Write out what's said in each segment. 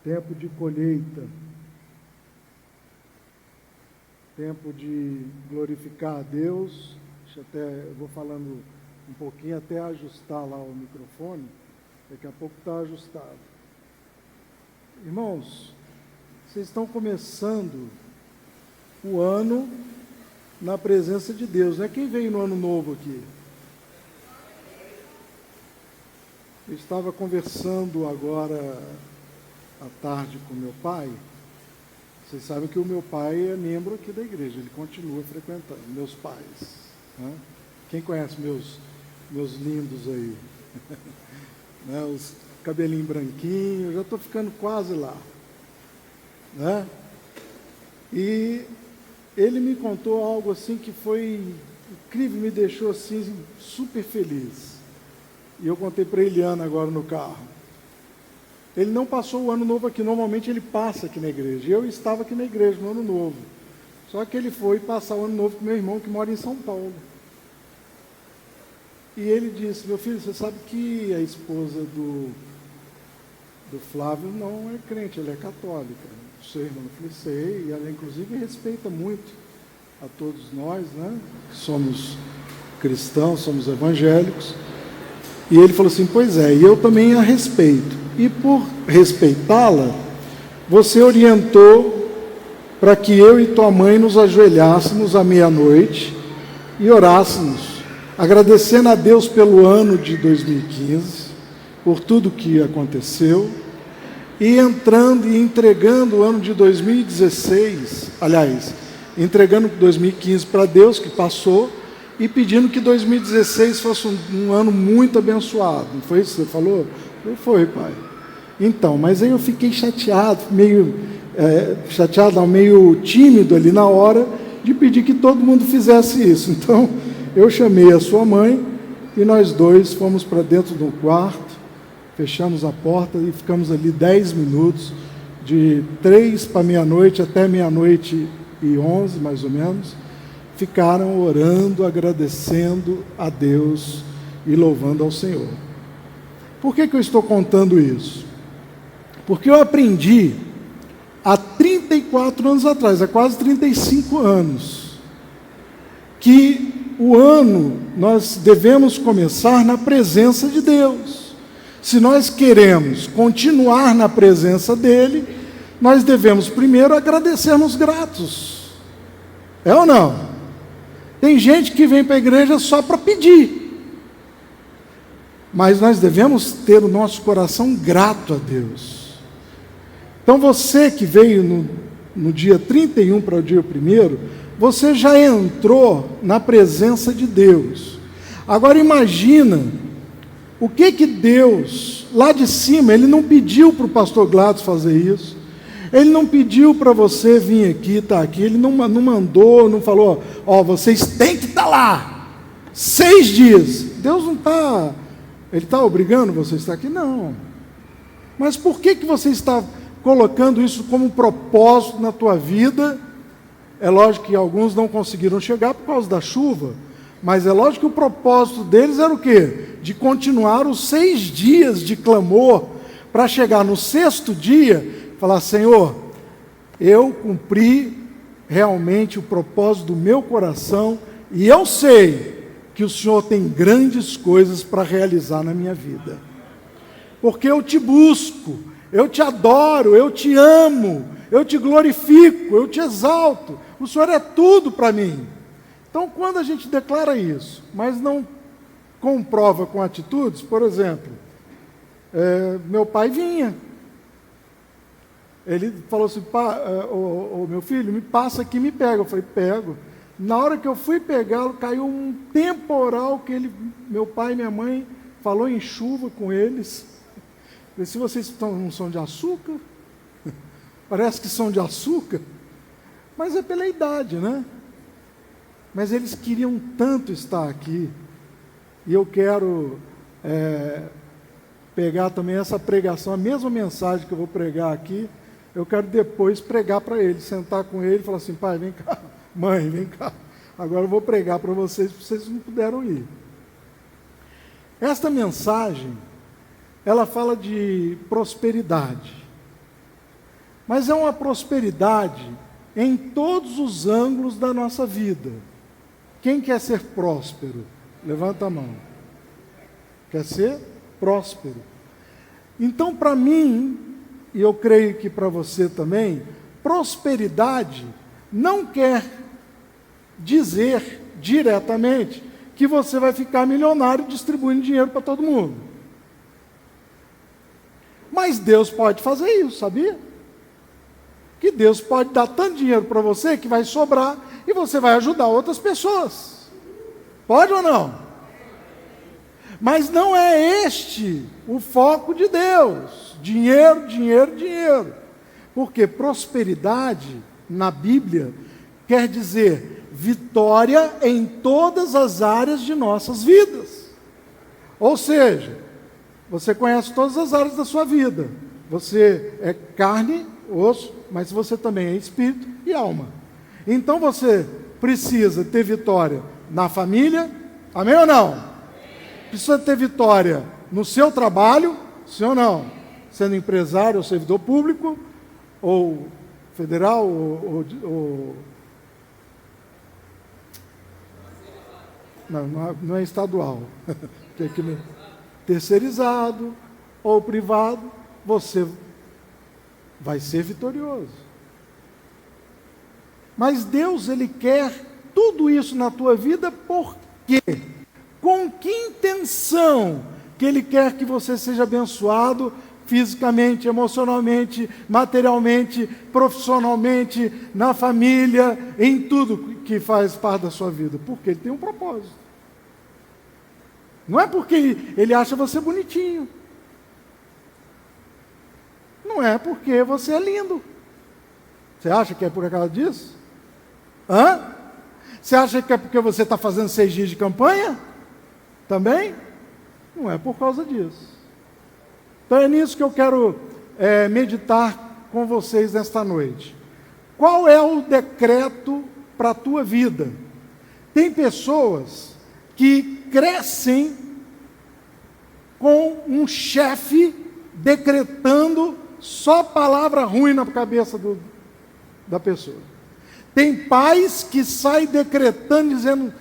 tempo de colheita, tempo de glorificar a Deus. Eu vou falando um pouquinho até ajustar lá o microfone, daqui a pouco está ajustado. Irmãos, vocês estão começando o ano na presença de Deus, né? Quem veio no ano novo aqui? Eu estava conversando agora à tarde com meu pai. Vocês sabem que o meu pai é membro aqui da igreja, ele continua frequentando, meus pais, né? Quem conhece meus lindos aí? Né? Os cabelinho branquinho, eu já estou ficando quase lá, né? E ele me contou algo assim que foi incrível, me deixou assim super feliz. E eu contei para Eliana agora no carro. Ele não passou o ano novo aqui, normalmente ele passa aqui na igreja. Eu estava aqui na igreja no ano novo. Só que ele foi passar o ano novo com meu irmão que mora em São Paulo. E ele disse: meu filho, você sabe que a esposa do Flávio não é crente, ela é católica. O seu irmão, eu falei, sei, e ela inclusive respeita muito a todos nós, né? Somos cristãos, somos evangélicos. E ele falou assim, pois é, e eu também a respeito. E por respeitá-la, você orientou para que eu e tua mãe nos ajoelhássemos à meia-noite e orássemos, agradecendo a Deus pelo ano de 2015, por tudo que aconteceu, e entrando e entregando o ano de 2016, aliás, entregando 2015 para Deus, que passou, e pedindo que 2016 fosse um ano muito abençoado. Não foi isso que você falou? Foi, pai. Então, mas aí eu fiquei chateado, meio tímido ali na hora de pedir que todo mundo fizesse isso. Então, eu chamei a sua mãe e nós dois fomos para dentro do quarto, fechamos a porta e ficamos ali 10 minutos, de 3 para meia-noite até meia-noite e 11, mais ou menos, ficaram orando, agradecendo a Deus e louvando ao Senhor. Por que eu estou contando isso? Porque eu aprendi há 34 anos atrás, há quase 35 anos, que o ano nós devemos começar na presença de Deus. Se nós queremos continuar na presença dEle, nós devemos primeiro agradecermos gratos. É ou não? Tem gente que vem para a igreja só para pedir. Mas nós devemos ter o nosso coração grato a Deus. Então você que veio no dia 31 para o dia 1º, você já entrou na presença de Deus. Agora imagina, o que Deus, lá de cima, Ele não pediu para o pastor Gladys fazer isso. Ele não pediu para você vir aqui, estar aqui, ele não mandou, não falou, vocês têm que estar lá, 6 dias. Deus não está, Ele está obrigando você a estar aqui? Não. Mas por que você está colocando isso como propósito na tua vida? É lógico que alguns não conseguiram chegar por causa da chuva, mas é lógico que o propósito deles era o quê? De continuar os 6 dias de clamor, para chegar no 6º dia, falar, Senhor, eu cumpri realmente o propósito do meu coração e eu sei que o Senhor tem grandes coisas para realizar na minha vida. Porque eu te busco, eu te adoro, eu te amo, eu te glorifico, eu te exalto. O Senhor é tudo para mim. Então, quando a gente declara isso, mas não comprova com atitudes, por exemplo, meu pai vinha. Ele falou assim, meu filho, me passa aqui, me pega. Eu falei, pego. Na hora que eu fui pegá-lo, caiu um temporal que meu pai e minha mãe falou em chuva com eles. Eu falei, se vocês não são de açúcar, parece que são de açúcar, mas é pela idade, né? Mas eles queriam tanto estar aqui, e eu quero pegar também essa pregação, a mesma mensagem que eu vou pregar aqui, eu quero depois pregar para ele, sentar com ele e falar assim, pai, vem cá, mãe, vem cá, agora eu vou pregar para vocês não puderam ir. Esta mensagem, ela fala de prosperidade. mas é uma prosperidade em todos os ângulos da nossa vida. Quem quer ser próspero? Levanta a mão. Quer ser próspero. Então, para mim, e eu creio que para você também, prosperidade não quer dizer diretamente que você vai ficar milionário distribuindo dinheiro para todo mundo. Mas Deus pode fazer isso, sabia? Que Deus pode dar tanto dinheiro para você que vai sobrar e você vai ajudar outras pessoas. Pode ou não? Mas não é este o foco de Deus. Dinheiro, dinheiro, dinheiro. Porque prosperidade, na Bíblia, quer dizer vitória em todas as áreas de nossas vidas. Ou seja, você conhece todas as áreas da sua vida. Você é carne, osso, mas você também é espírito e alma. Então você precisa ter vitória na família, amém ou não? Precisa ter vitória no seu trabalho, sim ou não? Sendo empresário ou servidor público, ou federal, ou não é estadual, terceirizado ou privado, você vai ser vitorioso. Mas Deus, Ele quer tudo isso na tua vida, por quê? Com que intenção que Ele quer que você seja abençoado fisicamente, emocionalmente, materialmente, profissionalmente, na família, em tudo que faz parte da sua vida? Porque Ele tem um propósito. Não é porque Ele acha você bonitinho. Não é porque você é lindo. Você acha que é por causa disso? Hã? Você acha que é porque você está fazendo 6 dias de campanha? Também? Não é por causa disso. Então é nisso que eu quero meditar com vocês nesta noite. Qual é o decreto para a tua vida? Tem pessoas que crescem com um chefe decretando só palavra ruim na cabeça da pessoa. Tem pais que saem decretando, dizendo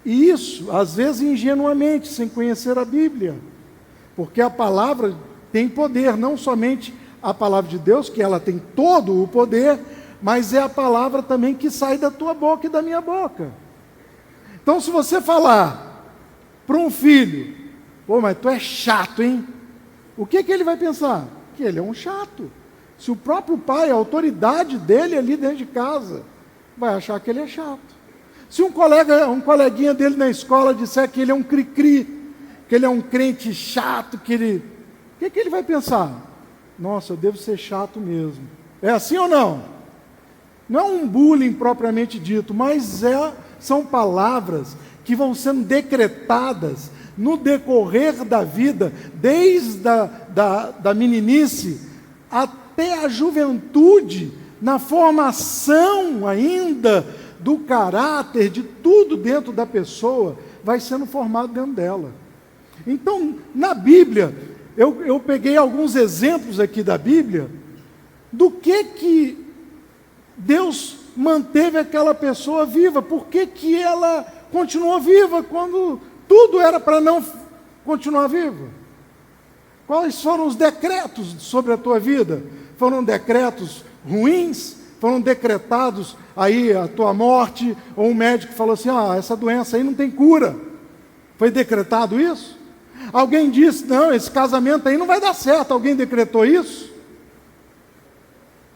isso, às vezes ingenuamente, sem conhecer a Bíblia. Porque a palavra tem poder, não somente a palavra de Deus, que ela tem todo o poder, mas é a palavra também que sai da tua boca e da minha boca. Então, se você falar para um filho, pô, mas tu é chato, hein? O que ele vai pensar? Que ele é um chato. Se o próprio pai, a autoridade dele ali dentro de casa, vai achar que ele é chato. Se um coleguinha dele na escola disser que ele é um cri-cri, que ele é um crente chato, que ele... O que ele vai pensar? Nossa, eu devo ser chato mesmo. É assim ou não? Não é um bullying propriamente dito, mas são palavras que vão sendo decretadas no decorrer da vida, desde da meninice até a juventude, na formação ainda do caráter, de tudo dentro da pessoa, vai sendo formado dentro dela. Então, na Bíblia, eu peguei alguns exemplos aqui da Bíblia, do que Deus manteve aquela pessoa viva, por que ela continuou viva quando tudo era para não continuar viva. Quais foram os decretos sobre a tua vida? Foram decretos ruins? Foram decretados aí a tua morte? Ou um médico falou assim, essa doença aí não tem cura. Foi decretado isso? Alguém disse, não, esse casamento aí não vai dar certo. Alguém decretou isso?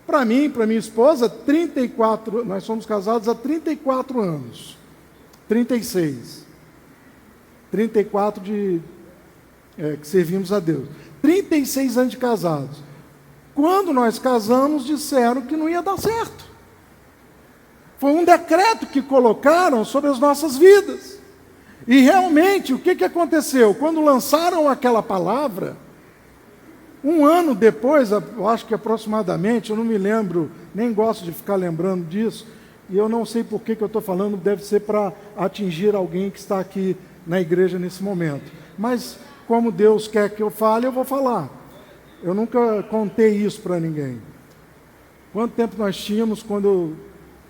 Para mim, para minha esposa, nós somos casados há 34 anos. 36. 34 que servimos a Deus. 36 anos de casados. Quando nós casamos, disseram que não ia dar certo. Foi um decreto que colocaram sobre as nossas vidas. E realmente, o que aconteceu? Quando lançaram aquela palavra, um ano depois, eu acho que aproximadamente, eu não me lembro, nem gosto de ficar lembrando disso, e eu não sei por que eu estou falando, deve ser para atingir alguém que está aqui na igreja nesse momento. Mas, como Deus quer que eu fale, eu vou falar. Eu nunca contei isso para ninguém. Quanto tempo nós tínhamos quando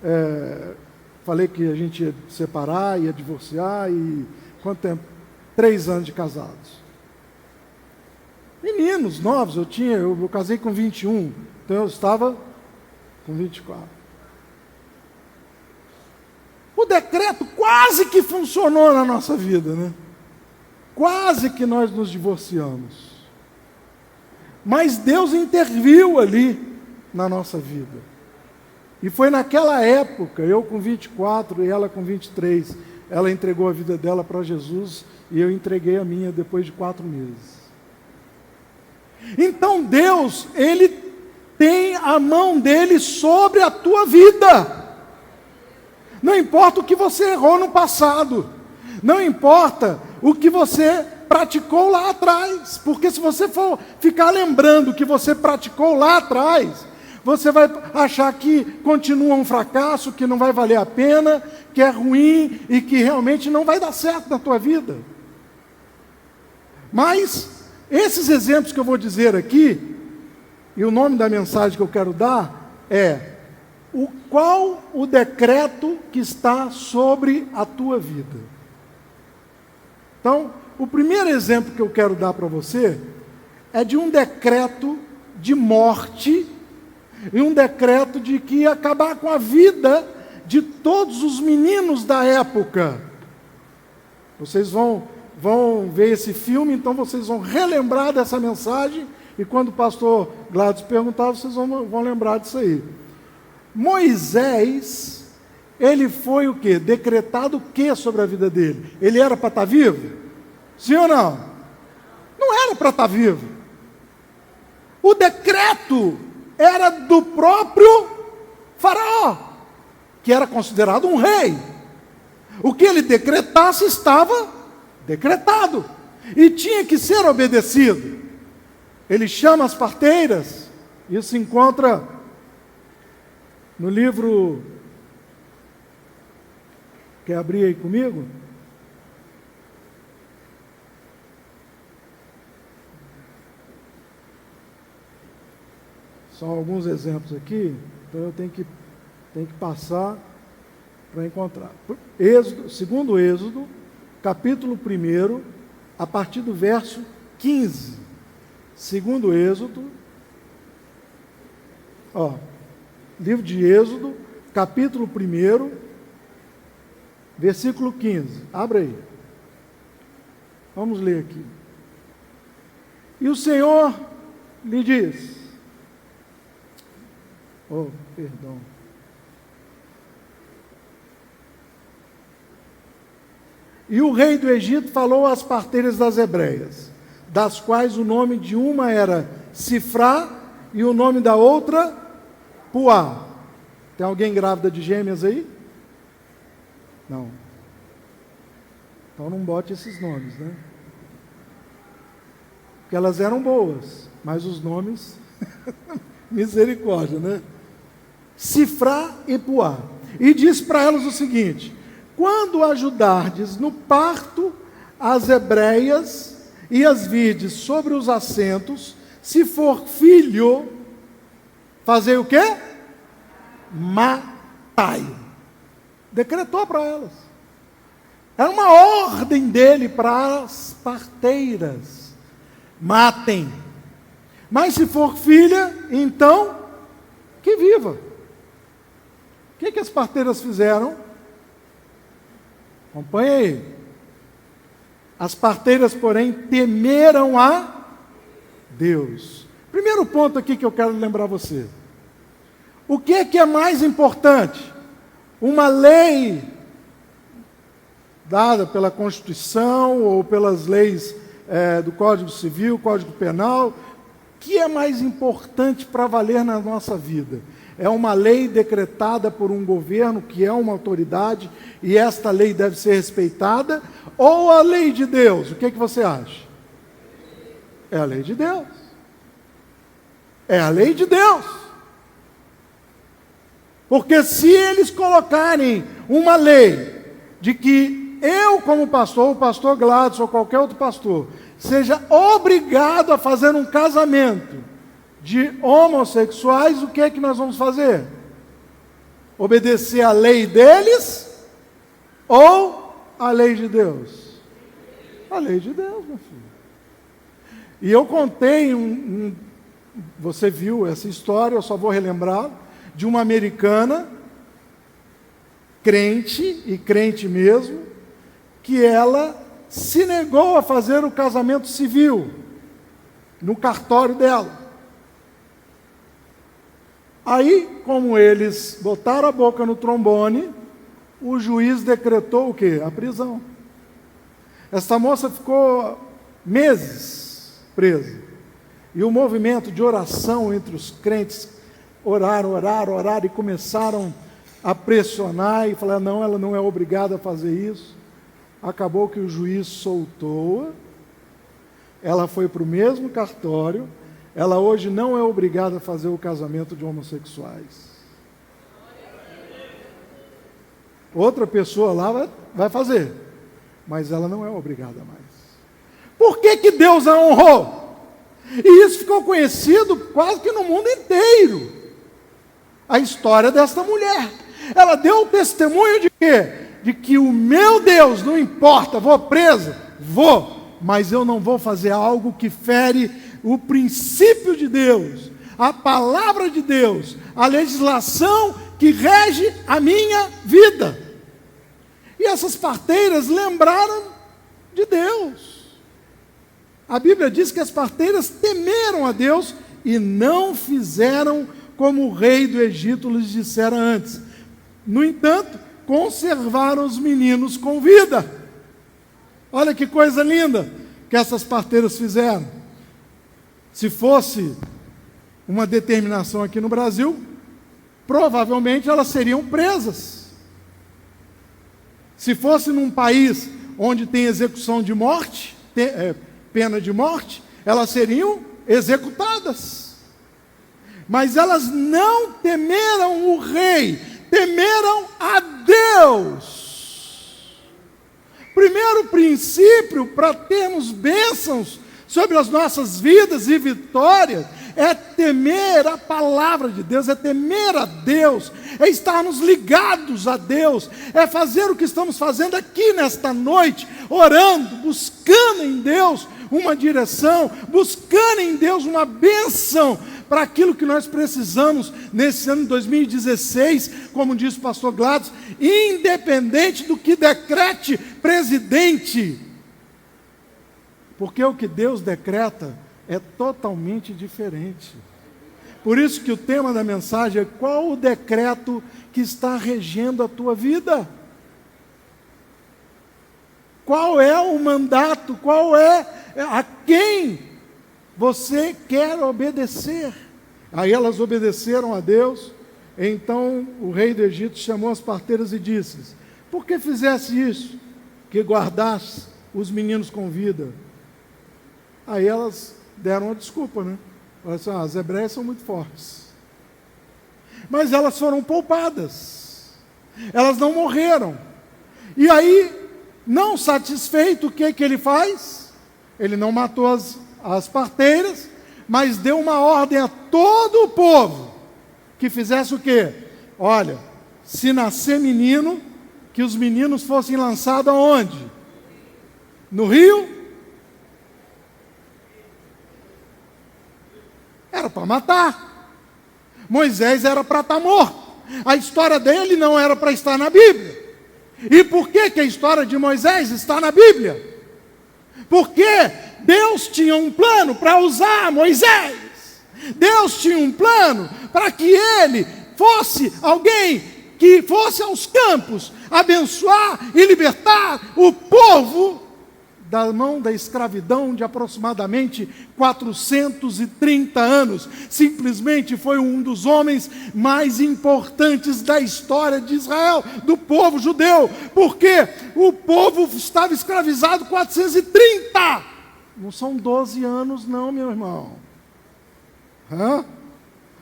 eu falei que a gente ia separar, ia divorciar, e quanto tempo? 3 anos de casados. Meninos novos, eu casei com 21, então eu estava com 24. O decreto quase que funcionou na nossa vida, né? Quase que nós nos divorciamos. Mas Deus interviu ali na nossa vida. E foi naquela época, eu com 24 e ela com 23, ela entregou a vida dela para Jesus e eu entreguei a minha depois de 4 meses. Então Deus, Ele tem a mão dele sobre a tua vida. Não importa o que você errou no passado, não importa o que você praticou lá atrás, porque se você for ficar lembrando o que você praticou lá atrás, você vai achar que continua um fracasso, que não vai valer a pena, que é ruim e que realmente não vai dar certo na tua vida. Mas esses exemplos que eu vou dizer aqui, e o nome da mensagem que eu quero dar é: qual o decreto que está sobre a tua vida? Então, o primeiro exemplo que eu quero dar para você é de um decreto de morte e um decreto de que ia acabar com a vida de todos os meninos da época. Vocês vão ver esse filme, então vocês vão relembrar dessa mensagem, e quando o pastor Gladys perguntar, vocês vão lembrar disso aí. Moisés, ele foi o quê? Decretado o quê sobre a vida dele? Ele era para estar vivo? Sim ou não? Não era para estar vivo. O decreto era do próprio faraó, que era considerado um rei. O que ele decretasse estava decretado e tinha que ser obedecido. Ele chama as parteiras, isso se encontra no livro, quer abrir aí comigo? São alguns exemplos aqui, então eu tenho que passar para encontrar. Segundo Êxodo, capítulo 1, a partir do verso 15. Segundo Êxodo, livro de Êxodo, capítulo 1, versículo 15. Abra aí. Vamos ler aqui. E o Senhor lhe diz... perdão. E o rei do Egito falou às parteiras das hebreias, das quais o nome de uma era Sifrá e o nome da outra Puá. Tem alguém grávida de gêmeas aí? Não. Então não bote esses nomes, né? Porque elas eram boas, mas os nomes, misericórdia, né? Sifrá e Puá. E diz para elas o seguinte: quando ajudardes no parto as hebreias e as virdes sobre os assentos, se for filho, fazer o quê? Matai. Decretou para elas. Era uma ordem dele para as parteiras: matem. Mas se for filha, então, que viva. O que as parteiras fizeram? Acompanhe aí. As parteiras, porém, temeram a Deus. Primeiro ponto aqui que eu quero lembrar você. O que é mais importante? Uma lei dada pela Constituição ou pelas leis do Código Civil, Código Penal, que é mais importante para valer na nossa vida? É uma lei decretada por um governo que é uma autoridade e esta lei deve ser respeitada, ou a lei de Deus? O que você acha? É a lei de Deus. É a lei de Deus. Porque se eles colocarem uma lei de que eu, como pastor, o pastor Gladys ou qualquer outro pastor, seja obrigado a fazer um casamento de homossexuais, o que é que nós vamos fazer? Obedecer a lei deles ou a lei de Deus? A lei de Deus, meu filho. E eu contei você viu essa história, eu só vou relembrar, de uma americana, crente, e crente mesmo, que ela se negou a fazer o casamento civil no cartório dela. Aí, como eles botaram a boca no trombone, o juiz decretou o quê? A prisão. Essa moça ficou meses presa. E o movimento de oração entre os crentes, oraram e começaram a pressionar e falaram, não, ela não é obrigada a fazer isso. Acabou que o juiz soltou-a, ela foi para o mesmo cartório, ela hoje não é obrigada a fazer o casamento de homossexuais. Outra pessoa lá vai fazer, mas ela não é obrigada mais. Por que Deus a honrou? E isso ficou conhecido quase que no mundo inteiro. A história desta mulher. Ela deu o testemunho de quê? De que o meu Deus, não importa, vou presa? Vou, mas eu não vou fazer algo que fere o princípio de Deus, a palavra de Deus, a legislação que rege a minha vida. E essas parteiras lembraram de Deus. A Bíblia diz que as parteiras temeram a Deus e não fizeram como o rei do Egito lhes dissera antes. No entanto, conservaram os meninos com vida. Olha que coisa linda que essas parteiras fizeram. Se fosse uma determinação aqui no Brasil, provavelmente elas seriam presas. Se fosse num país onde tem execução de morte, pena de morte, elas seriam executadas. Mas elas não temeram o rei, temeram a Deus. Primeiro princípio para termos bênçãos sobre as nossas vidas e vitórias é temer a palavra de Deus, é temer a Deus, é estarmos ligados a Deus, é fazer o que estamos fazendo aqui nesta noite, orando, buscando em Deus uma direção, buscando em Deus uma bênção para aquilo que nós precisamos nesse ano de 2016, como diz o pastor Gladys, independente do que decrete presidente, porque o que Deus decreta é totalmente diferente. Por isso que o tema da mensagem é: qual o decreto que está regendo a tua vida? Qual é o mandato? Qual é a quem você quer obedecer? Aí elas obedeceram a Deus. Então o rei do Egito chamou as parteiras e disse: por que fizesse isso? Que guardasse os meninos com vida. Aí elas deram uma desculpa, né? Falaram assim: as hebreias são muito fortes. Mas elas foram poupadas. Elas não morreram. E aí, não satisfeito, o que ele faz? Ele não matou as parteiras, mas deu uma ordem a todo o povo que fizesse o quê? Olha, se nascer menino, que os meninos fossem lançados aonde? No rio? Era para matar. Moisés era para estar morto. A história dele não era para estar na Bíblia. E por que a história de Moisés está na Bíblia? Porque Deus tinha um plano para usar Moisés. Deus tinha um plano para que ele fosse alguém que fosse aos campos abençoar e libertar o povo da mão da escravidão de aproximadamente 430 anos. Simplesmente foi um dos homens mais importantes da história de Israel, do povo judeu, porque o povo estava escravizado 430. Não são 12 anos não, meu irmão.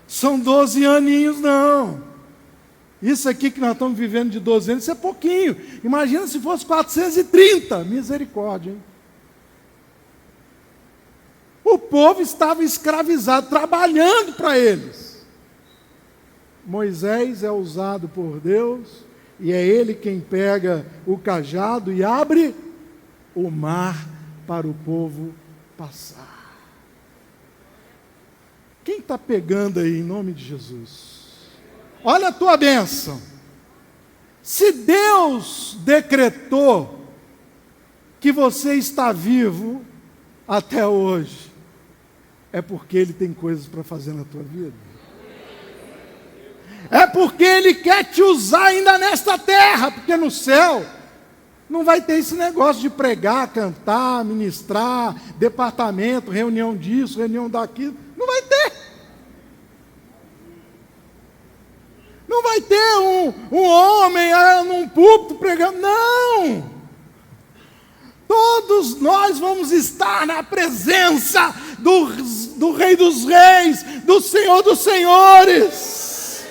São 12 aninhos não. Isso aqui que nós estamos vivendo de 12 anos, isso é pouquinho. Imagina se fosse 430. Misericórdia, hein? O povo estava escravizado, trabalhando para eles. Moisés é usado por Deus, e é ele quem pega o cajado e abre o mar para o povo passar. Quem está pegando aí em nome de Jesus? Olha a tua bênção. Se Deus decretou que você está vivo até hoje, é porque Ele tem coisas para fazer na tua vida. É porque Ele quer te usar ainda nesta terra, porque no céu não vai ter esse negócio de pregar, cantar, ministrar, departamento, reunião disso, reunião daquilo. Não vai ter. Não vai ter um homem num púlpito pregando. Não! Todos nós vamos estar na presença do Rei dos Reis, do Senhor dos Senhores,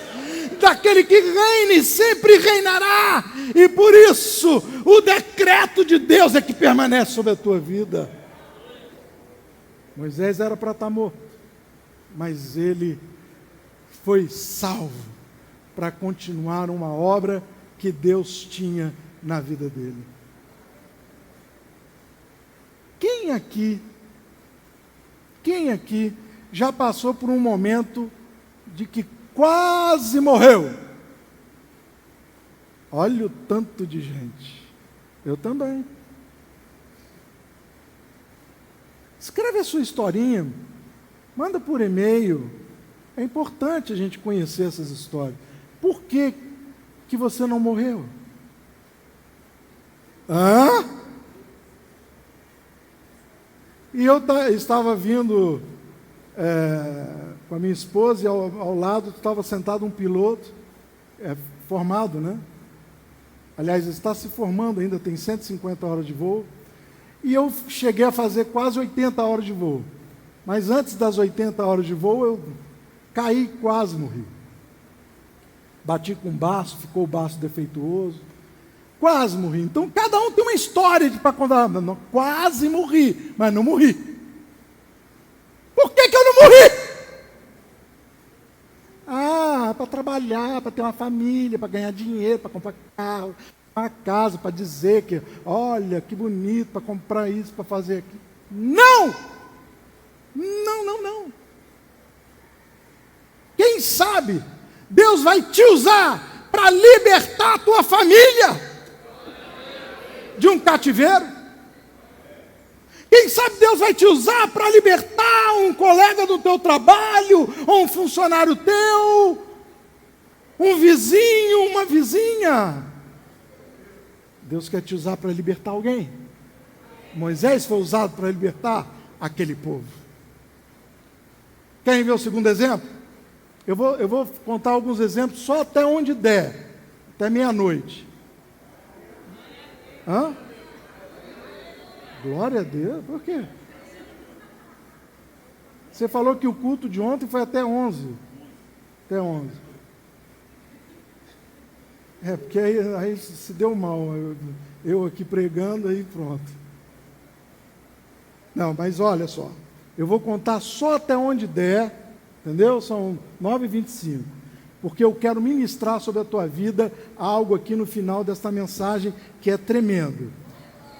daquele que reina e sempre reinará. E por isso, o decreto de Deus é que permanece sobre a tua vida. Moisés era para estar morto, mas ele foi salvo para continuar uma obra que Deus tinha na vida dele. Quem aqui já passou por um momento de que quase morreu? Olha o tanto de gente. Eu também. Escreve a sua historinha, manda por e-mail. É importante a gente conhecer essas histórias. Por que você não morreu? E eu estava vindo com a minha esposa, e ao lado estava sentado um piloto, formado, né? Aliás, está se formando ainda, tem 150 horas de voo. E eu cheguei a fazer quase 80 horas de voo. Mas antes das 80 horas de voo, eu caí e quase morri. Bati com o baço, ficou o baço defeituoso. Quase morri. Então, cada um tem uma história para contar. Não, quase morri, mas não morri. Por que eu não morri? Para trabalhar, para ter uma família, para ganhar dinheiro, para comprar carro, uma casa, para dizer que, olha, que bonito, para comprar isso, para fazer aquilo. Não! Não. Quem sabe, Deus vai te usar para libertar a tua família de um cativeiro. Quem sabe Deus vai te usar para libertar um colega do teu trabalho, ou um funcionário teu, um vizinho, uma vizinha. Deus quer te usar para libertar alguém. Moisés foi usado para libertar aquele povo. Querem ver o segundo exemplo? Eu vou contar alguns exemplos só até onde der, até meia-noite. Glória a Deus, por quê? Você falou que o culto de ontem foi até 11. Até 11. Porque aí se deu mal, eu aqui pregando, aí pronto. Não, mas olha só, eu vou contar só até onde der, entendeu? São 9h25, porque eu quero ministrar sobre a tua vida algo aqui no final desta mensagem que é tremendo.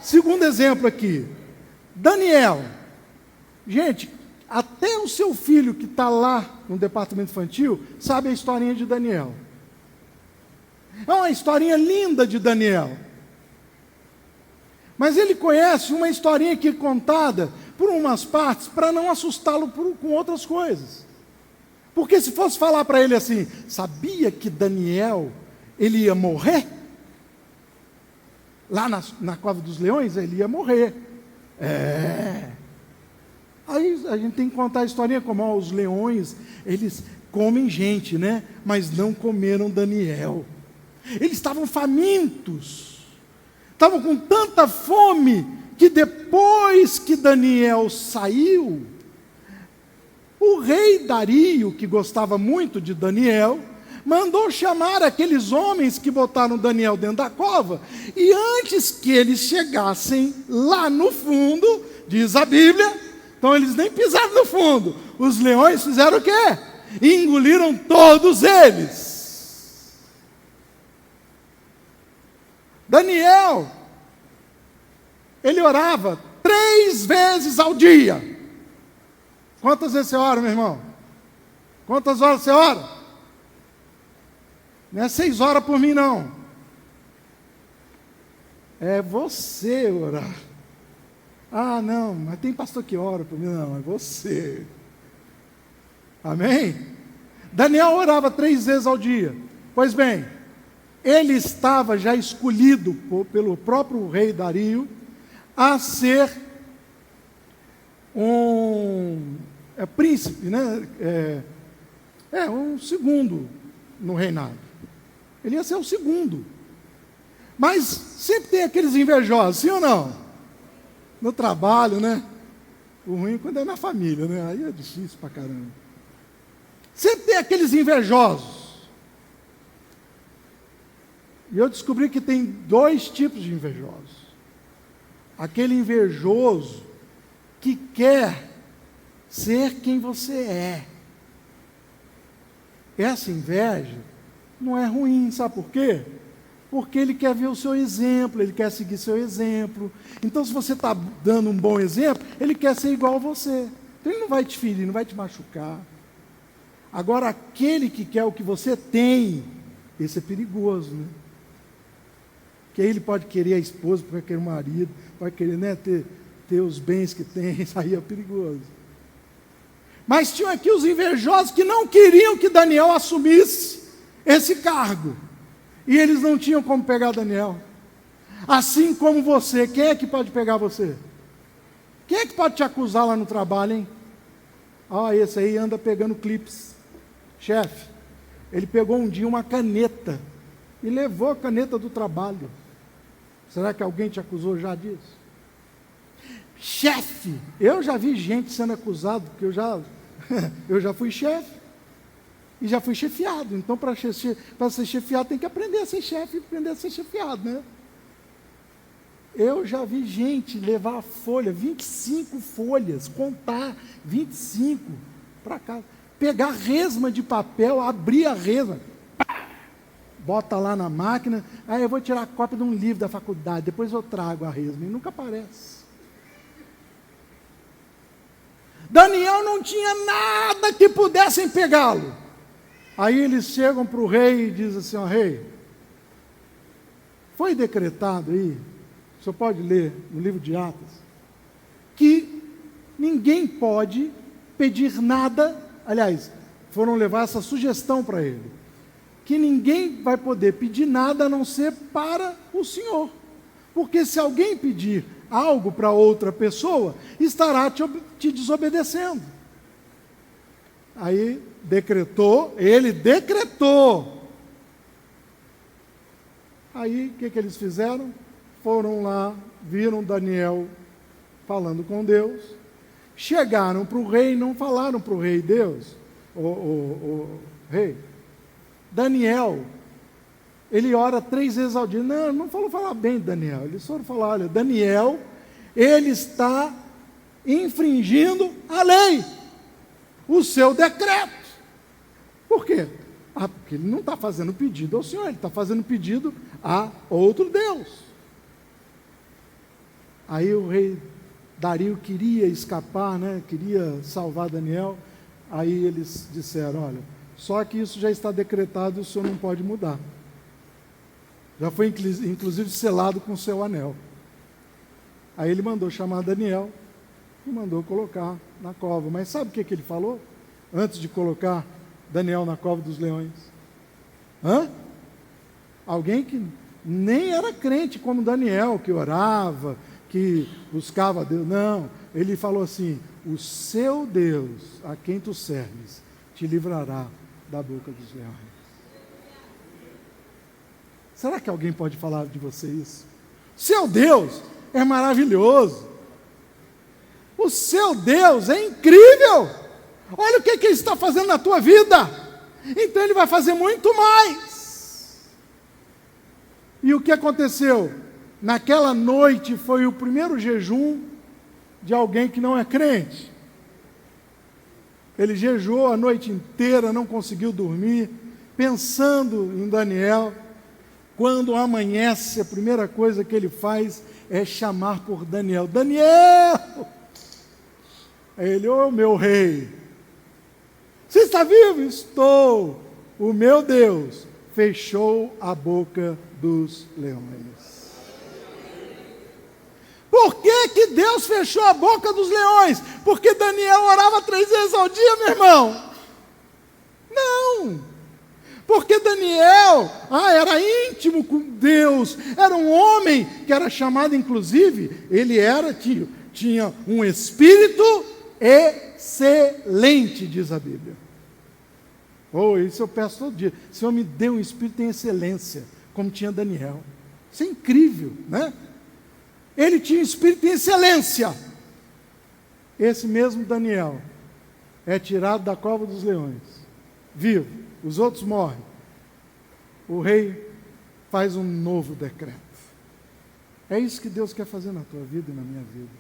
Segundo exemplo aqui, Daniel. Gente, até o seu filho que está lá no departamento infantil sabe a historinha de Daniel. É uma historinha linda de Daniel. Mas ele conhece uma historinha aqui contada por umas partes para não assustá-lo com outras coisas. Porque se fosse falar para ele assim, sabia que Daniel, ele ia morrer? Lá na cova dos leões, ele ia morrer. Aí a gente tem que contar a historinha como os leões, eles comem gente, né? Mas não comeram Daniel. Eles estavam famintos, estavam com tanta fome, que depois que Daniel saiu, o rei Dario, que gostava muito de Daniel, mandou chamar aqueles homens que botaram Daniel dentro da cova, e antes que eles chegassem lá no fundo, diz a Bíblia, Então eles nem pisaram no fundo. Os leões fizeram o quê? Engoliram todos eles. Daniel, ele orava 3 vezes ao dia. Quantas vezes você ora, meu irmão? Quantas horas você ora? Não é 6 horas por mim, não. É você orar. Ah, não, mas tem pastor que ora por mim. Não, é você. Amém? Daniel orava 3 vezes ao dia. Pois bem, ele estava já escolhido pelo próprio rei Dario a ser um príncipe, né? Um segundo no reinado. Ele ia ser o segundo. Mas sempre tem aqueles invejosos, sim ou não? No trabalho, né? O ruim é quando é na família, né? Aí é difícil pra caramba. Sempre tem aqueles invejosos. E eu descobri que tem 2 tipos de invejosos. Aquele invejoso que quer ser quem você é. Essa inveja não é ruim, sabe por quê? Porque ele quer ver o seu exemplo, ele quer seguir seu exemplo. Então, se você está dando um bom exemplo, ele quer ser igual a você. Então, ele não vai te ferir, não vai te machucar. Agora, aquele que quer o que você tem, esse é perigoso, né? Porque aí ele pode querer a esposa, pode querer o marido, pode querer, né, ter os bens que tem, isso aí é perigoso. Mas tinham aqui os invejosos que não queriam que Daniel assumisse esse cargo. E eles não tinham como pegar Daniel. Assim como você, quem é que pode pegar você? Quem é que pode te acusar lá no trabalho, hein? Esse aí anda pegando clipes. Chefe, ele pegou um dia uma caneta e levou a caneta do trabalho. Será que alguém te acusou já disso? Chefe, eu já vi gente sendo acusado, porque eu já fui chefe. E já fui chefiado. Então, para ser chefiado, tem que aprender a ser chefe e aprender a ser chefiado, né? Eu já vi gente levar a folha, 25 folhas, contar 25 para casa. Pegar resma de papel, abrir a resma, bota lá na máquina, aí eu vou tirar a cópia de um livro da faculdade, depois eu trago a resma, e nunca aparece. Daniel não tinha nada que pudessem pegá-lo. Aí eles chegam para o rei e dizem assim, rei, foi decretado aí, o senhor pode ler no livro de Atos, que ninguém pode pedir nada, aliás, foram levar essa sugestão para ele, que ninguém vai poder pedir nada a não ser para o Senhor, porque se alguém pedir algo para outra pessoa, estará te desobedecendo. Aí ele decretou. Aí o que eles fizeram? Foram lá, viram Daniel falando com Deus, chegaram para o rei, não falaram para o rei, Deus, o rei, Daniel, ele ora 3 vezes ao dia. Não falou falar bem de Daniel, eles foram falar, olha, Daniel, ele está infringindo a lei, o seu decreto. Por quê? Porque ele não está fazendo pedido ao Senhor, ele está fazendo pedido a outro Deus. Aí o rei Dario queria escapar, né? Queria salvar Daniel. Aí eles disseram, olha, só que isso já está decretado e o Senhor não pode mudar. Já foi inclusive selado com o seu anel. Aí ele mandou chamar Daniel e mandou colocar na cova. Mas sabe o que ele falou? Antes de colocar Daniel na cova dos leões. Alguém que nem era crente como Daniel, que orava, que buscava a Deus. Não, ele falou assim, o seu Deus, a quem tu serves, te livrará da boca dos leões. Será que alguém pode falar de você isso? Seu Deus é maravilhoso. O seu Deus é incrível. Olha o que ele está fazendo na tua vida. Então ele vai fazer muito mais. E o que aconteceu? Naquela noite foi o primeiro jejum de alguém que não é crente. Ele jejuou a noite inteira, não conseguiu dormir, pensando em Daniel. Quando amanhece, a primeira coisa que ele faz é chamar por Daniel. Daniel! Aí ele, ô meu rei, você está vivo? Estou. O meu Deus fechou a boca dos leões. Por que Deus fechou a boca dos leões? Porque Daniel orava 3 vezes ao dia, meu irmão? Não. Porque Daniel era íntimo com Deus, era um homem que era chamado, inclusive, ele tinha um espírito excelente, diz a Bíblia. Isso eu peço todo dia. Senhor, me dê um espírito em excelência, como tinha Daniel. Isso é incrível, né? Ele tinha um espírito em excelência. Esse mesmo Daniel é tirado da cova dos leões, vivo. Os outros morrem. O rei faz um novo decreto. É isso que Deus quer fazer na tua vida e na minha vida.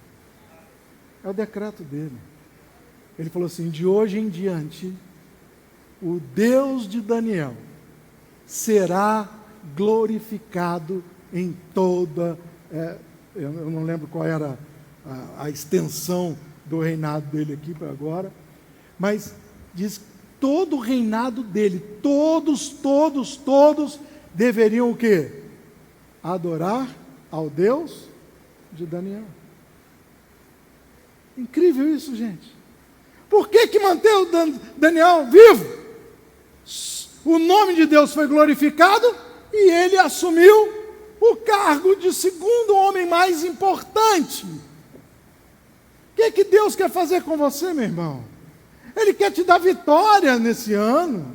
É o decreto dele. Ele falou assim: de hoje em diante, o Deus de Daniel será glorificado em toda... eu não lembro qual era a extensão do reinado dele aqui para agora, mas diz que todo o reinado dele, todos deveriam o quê? Adorar ao Deus de Daniel. Incrível isso, gente. Por que manteve Daniel vivo? O nome de Deus foi glorificado e ele assumiu o cargo de segundo homem mais importante. O que Deus quer fazer com você, meu irmão? Ele quer te dar vitória nesse ano.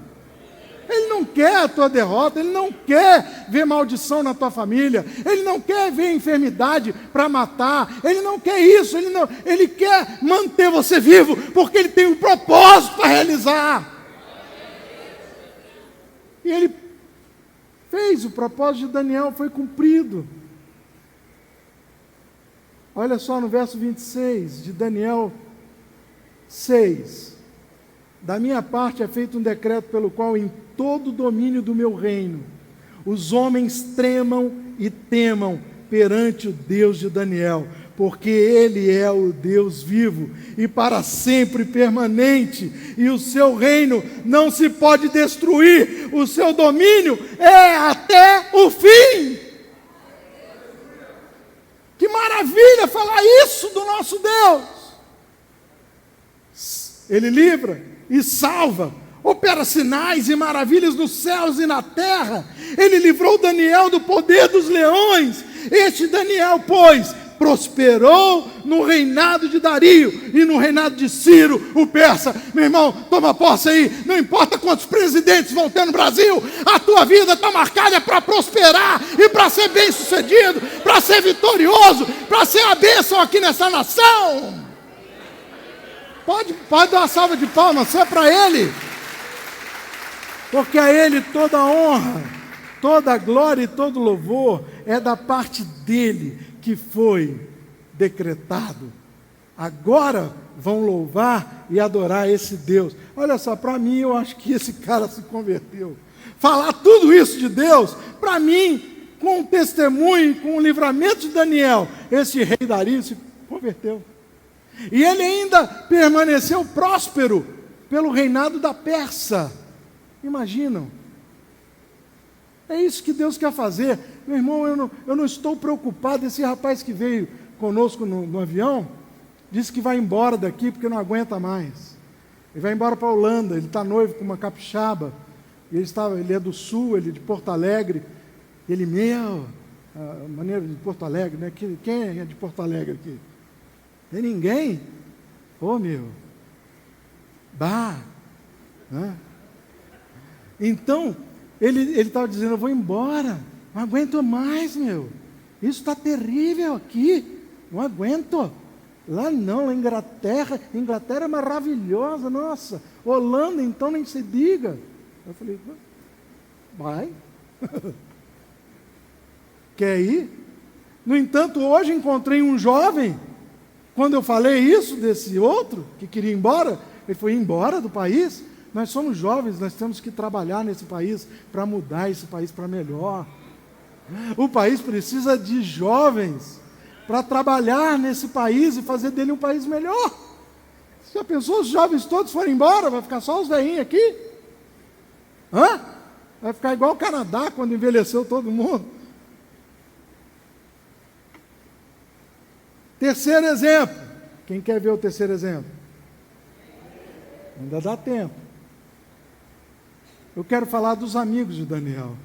Ele não quer a tua derrota, ele não quer ver maldição na tua família, ele não quer ver enfermidade para matar, ele não quer isso, ele quer manter você vivo, porque ele tem um propósito para realizar. E ele fez, o propósito de Daniel foi cumprido. Olha só no verso 26 de Daniel 6. Da minha parte é feito um decreto pelo qual em todo o domínio do meu reino os homens tremam e temam perante o Deus de Daniel, porque Ele é o Deus vivo e para sempre permanente, e o seu reino não se pode destruir, o seu domínio é até o fim. Que maravilha falar isso do nosso Deus! Ele livra e salva, opera sinais e maravilhas nos céus e na terra. Ele livrou Daniel do poder dos leões. Este Daniel, pois, prosperou no reinado de Dario e no reinado de Ciro, o persa. Meu irmão, toma posse aí. Não importa quantos presidentes vão ter no Brasil, a tua vida está marcada para prosperar e para ser bem sucedido, para ser vitorioso, para ser a bênção aqui nessa nação. Pode dar uma salva de palmas, só para Ele. Porque a Ele toda a honra, toda a glória e todo louvor é da parte dEle que foi decretado. Agora vão louvar e adorar esse Deus. Olha só, para mim eu acho que esse cara se converteu. Falar tudo isso de Deus, para mim, com o testemunho, com o livramento de Daniel, esse rei Dario se converteu. E ele ainda permaneceu próspero pelo reinado da Pérsia. Imaginam? É isso que Deus quer fazer. Meu irmão, eu não estou preocupado. Esse rapaz que veio conosco no avião, disse que vai embora daqui porque não aguenta mais. Ele vai embora para a Holanda, ele está noivo com uma capixaba. Ele é do sul, ele é de Porto Alegre. Ele, maneira de Porto Alegre, né? Quem é de Porto Alegre aqui? Tem ninguém? Meu. Né? Então, ele estava dizendo, eu vou embora. Não aguento mais, meu. Isso está terrível aqui. Não aguento. Lá não, lá Inglaterra é maravilhosa, nossa. Holanda, então, nem se diga. Eu falei, vai. Quer ir? No entanto, hoje encontrei um jovem. Quando eu falei isso desse outro, que queria ir embora, Ele foi embora do país? Nós somos jovens, nós temos que trabalhar nesse país para mudar esse país para melhor. O país precisa de jovens para trabalhar nesse país e fazer dele um país melhor. Você já pensou, os jovens todos foram embora, vai ficar só os velhinhos aqui? Vai ficar igual o Canadá, quando envelheceu todo mundo. Terceiro exemplo. Quem quer ver o terceiro exemplo? Ainda dá tempo. Eu quero falar dos amigos de Daniel.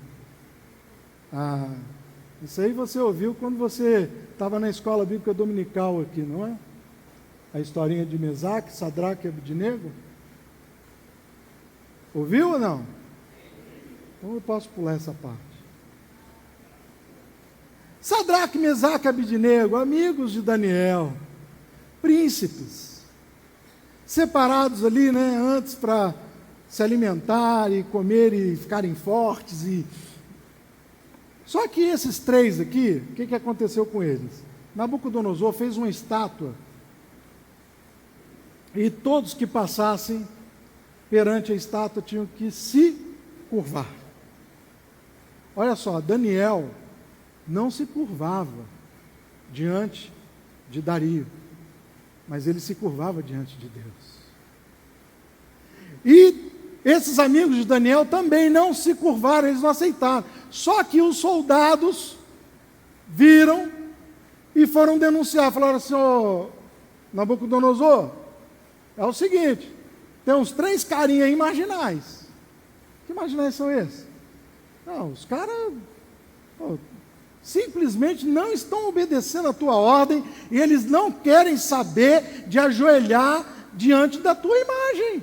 Isso aí você ouviu quando você estava na escola bíblica dominical aqui, não é? A historinha de Mesaque, Sadraque e Abednego. Ouviu ou não? Então eu posso pular essa parte. Sadraque, Mesaque e Abednego, amigos de Daniel, príncipes, separados ali, né, antes para se alimentar e comer e ficarem fortes. Só que esses três aqui, o que aconteceu com eles? Nabucodonosor fez uma estátua e todos que passassem perante a estátua tinham que se curvar. Olha só, Daniel não se curvava diante de Dario, mas ele se curvava diante de Deus. E esses amigos de Daniel também não se curvaram, eles não aceitaram. Só que os soldados viram e foram denunciar, falaram assim: ô Nabucodonosor, é o seguinte, tem uns 3 carinhas aí marginais. Que marginais são esses? Não, os caras simplesmente não estão obedecendo a tua ordem e eles não querem saber de ajoelhar diante da tua imagem,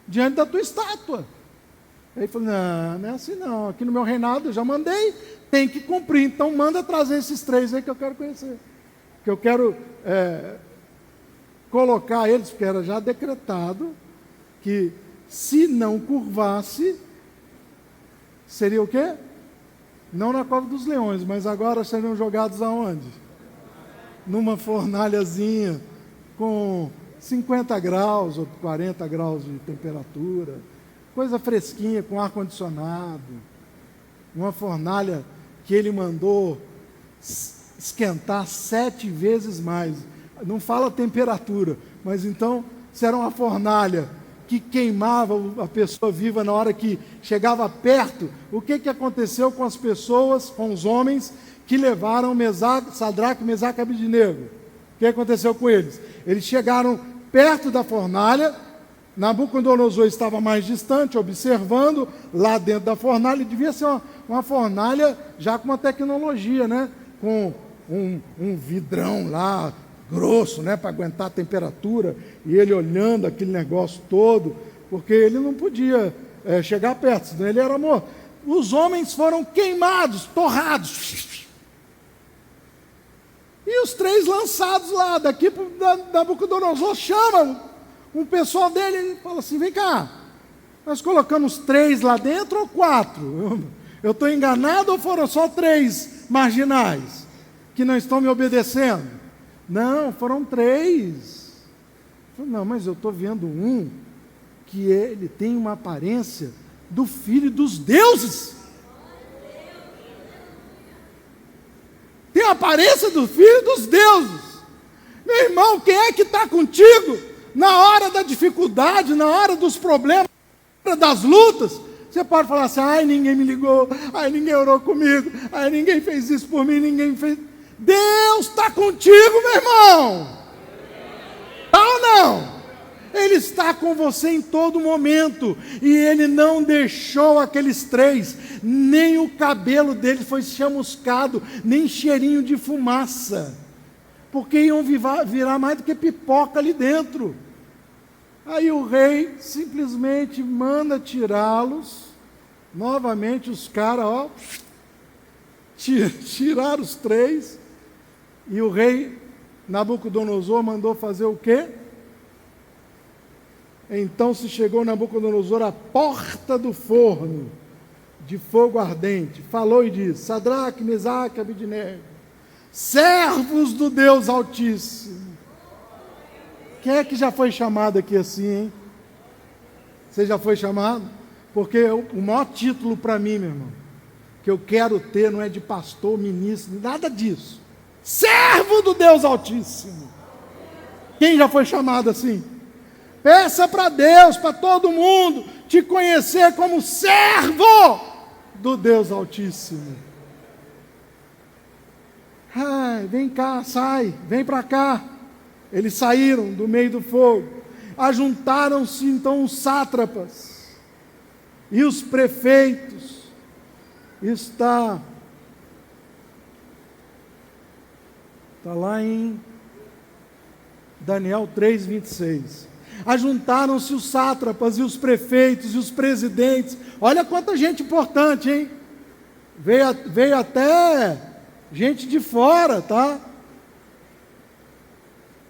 diante da tua estátua. Aí ele falou: não é assim não, aqui no meu reinado eu já mandei, tem que cumprir, então manda trazer esses 3 aí que eu quero conhecer, que eu quero colocar eles, porque era já decretado que se não curvasse, seria o quê? Não na cova dos leões, mas agora seriam jogados aonde? Numa fornalhazinha com 50 graus ou 40 graus de temperatura, coisa fresquinha, com ar-condicionado, uma fornalha que ele mandou esquentar 7 vezes mais. Não fala a temperatura, mas então, se era uma fornalha que queimava a pessoa viva na hora que chegava perto, o que aconteceu com as pessoas, com os homens que levaram Sadraque, Mesaque e Abednego? O que aconteceu com eles? Eles chegaram perto da fornalha, Nabucodonosor estava mais distante, observando lá dentro da fornalha, devia ser uma fornalha já com uma tecnologia, né? Com um vidrão lá, grosso, né, para aguentar a temperatura, e ele olhando aquele negócio todo, porque ele não podia chegar perto, senão ele era morto. Os homens foram queimados, torrados, e os 3 lançados lá, daqui para Nabucodonosor chama um pessoal dele e fala assim: vem cá, nós colocamos 3 lá dentro ou 4? Eu estou enganado ou foram só 3 marginais que não estão me obedecendo? Não, foram 3. Não, mas eu estou vendo um que ele tem uma aparência do filho dos deuses. Tem a aparência do filho dos deuses. Meu irmão, quem é que está contigo na hora da dificuldade, na hora dos problemas, na hora das lutas? Você pode falar assim: ai, ninguém me ligou, ai, ninguém orou comigo, ai, ninguém fez isso por mim, ninguém fez... Deus está contigo, meu irmão. Está ou não? Ele está com você em todo momento. E Ele não deixou aqueles 3, nem o cabelo deles foi chamuscado, nem cheirinho de fumaça, porque iam virar mais do que pipoca ali dentro. Aí o rei simplesmente manda tirá-los. Novamente os caras, tiraram os 3. E o rei Nabucodonosor mandou fazer o quê? Então se chegou Nabucodonosor à porta do forno de fogo ardente, falou e disse: Sadraque, Mesaque e Abednego, servos do Deus Altíssimo. Quem é que já foi chamado aqui assim, hein? Você já foi chamado? Porque o maior título para mim, meu irmão, que eu quero ter não é de pastor, ministro, nada disso. Servo do Deus Altíssimo. Quem já foi chamado assim? Peça para Deus, para todo mundo, te conhecer como servo do Deus Altíssimo. Ai, vem cá, sai, vem para cá. Eles saíram do meio do fogo. Ajuntaram-se então os sátrapas e os prefeitos. Está lá em Daniel 3:26. Ajuntaram-se os sátrapas e os prefeitos e os presidentes. Olha quanta gente importante, hein? Veio até gente de fora, tá?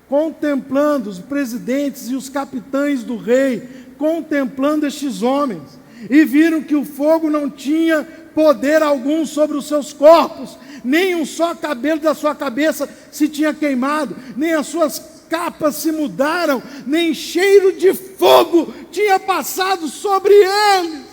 Contemplando os presidentes e os capitães do rei, contemplando estes homens, e viram que o fogo não tinha poder algum sobre os seus corpos, nem um só cabelo da sua cabeça se tinha queimado, nem as suas capas se mudaram, nem cheiro de fogo tinha passado sobre eles.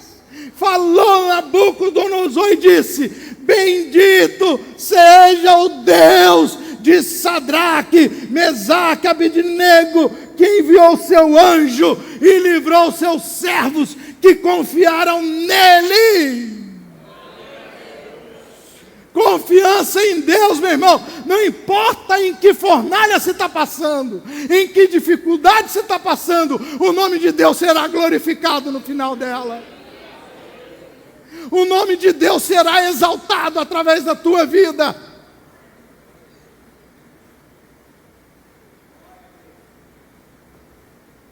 Falou Nabucodonosor e disse: bendito seja o Deus de Sadraque, Mesaque, Abednego, que enviou seu anjo e livrou seus servos que confiaram nele. Confiança em Deus, meu irmão, não importa em que fornalha você está passando, em que dificuldade você está passando, o nome de Deus será glorificado no final dela. O nome de Deus será exaltado através da tua vida.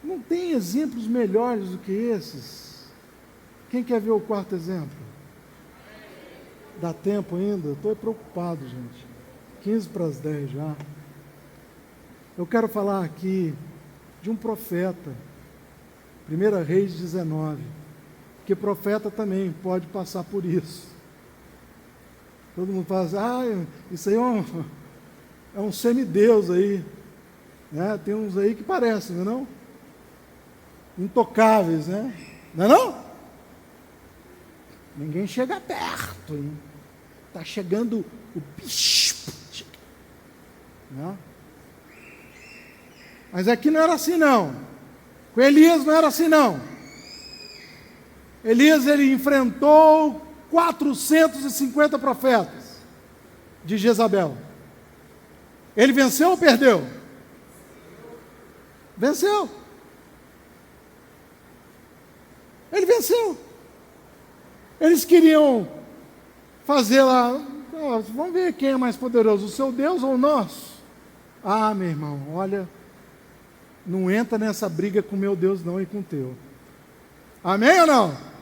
Não tem exemplos melhores do que esses. Quem quer ver o quarto exemplo? Dá tempo ainda? Estou preocupado, gente. 15 para as 10 já. Eu quero falar aqui de um profeta. 1 Reis 19. Que profeta também pode passar por isso. Todo mundo fala assim: isso aí é um semideus aí. Né? Tem uns aí que parecem, não é não? Intocáveis, né? Não é não? Ninguém chega perto, hein? Está chegando o bispo. Não? Mas aqui não era assim não. Com Elias não era assim não. Elias, ele enfrentou 450 profetas de Jezabel. Ele venceu ou perdeu? Venceu. Ele venceu. Eles queriam fazer lá, vamos ver quem é mais poderoso, o seu Deus ou o nosso? Ah, meu irmão, olha, não entra nessa briga com o meu Deus não e com o teu. Amém ou não?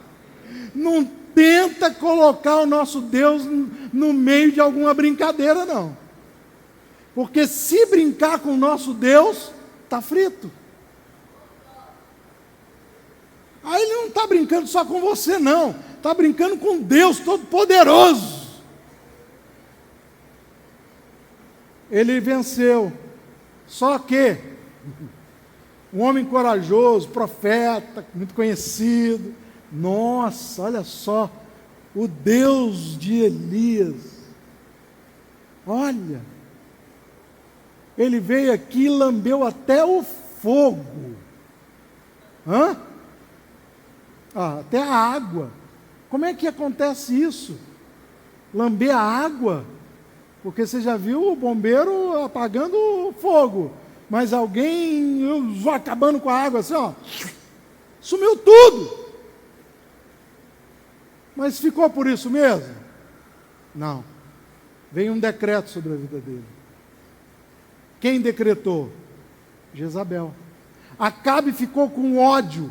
Não tenta colocar o nosso Deus no meio de alguma brincadeira não. Porque se brincar com o nosso Deus, está frito. Aí ele não está brincando só com você não, está brincando com Deus Todo-Poderoso. Ele venceu, só que um homem corajoso, profeta, muito conhecido, nossa, olha só, o Deus de Elias, olha, ele veio aqui e lambeu até o fogo, até a água. Como é que acontece isso? Lamber a água? Porque você já viu o bombeiro apagando o fogo, mas alguém acabando com a água assim, ó, sumiu tudo. Mas ficou por isso mesmo? Não. Veio um decreto sobre a vida dele. Quem decretou? Jezabel. Acabe ficou com ódio.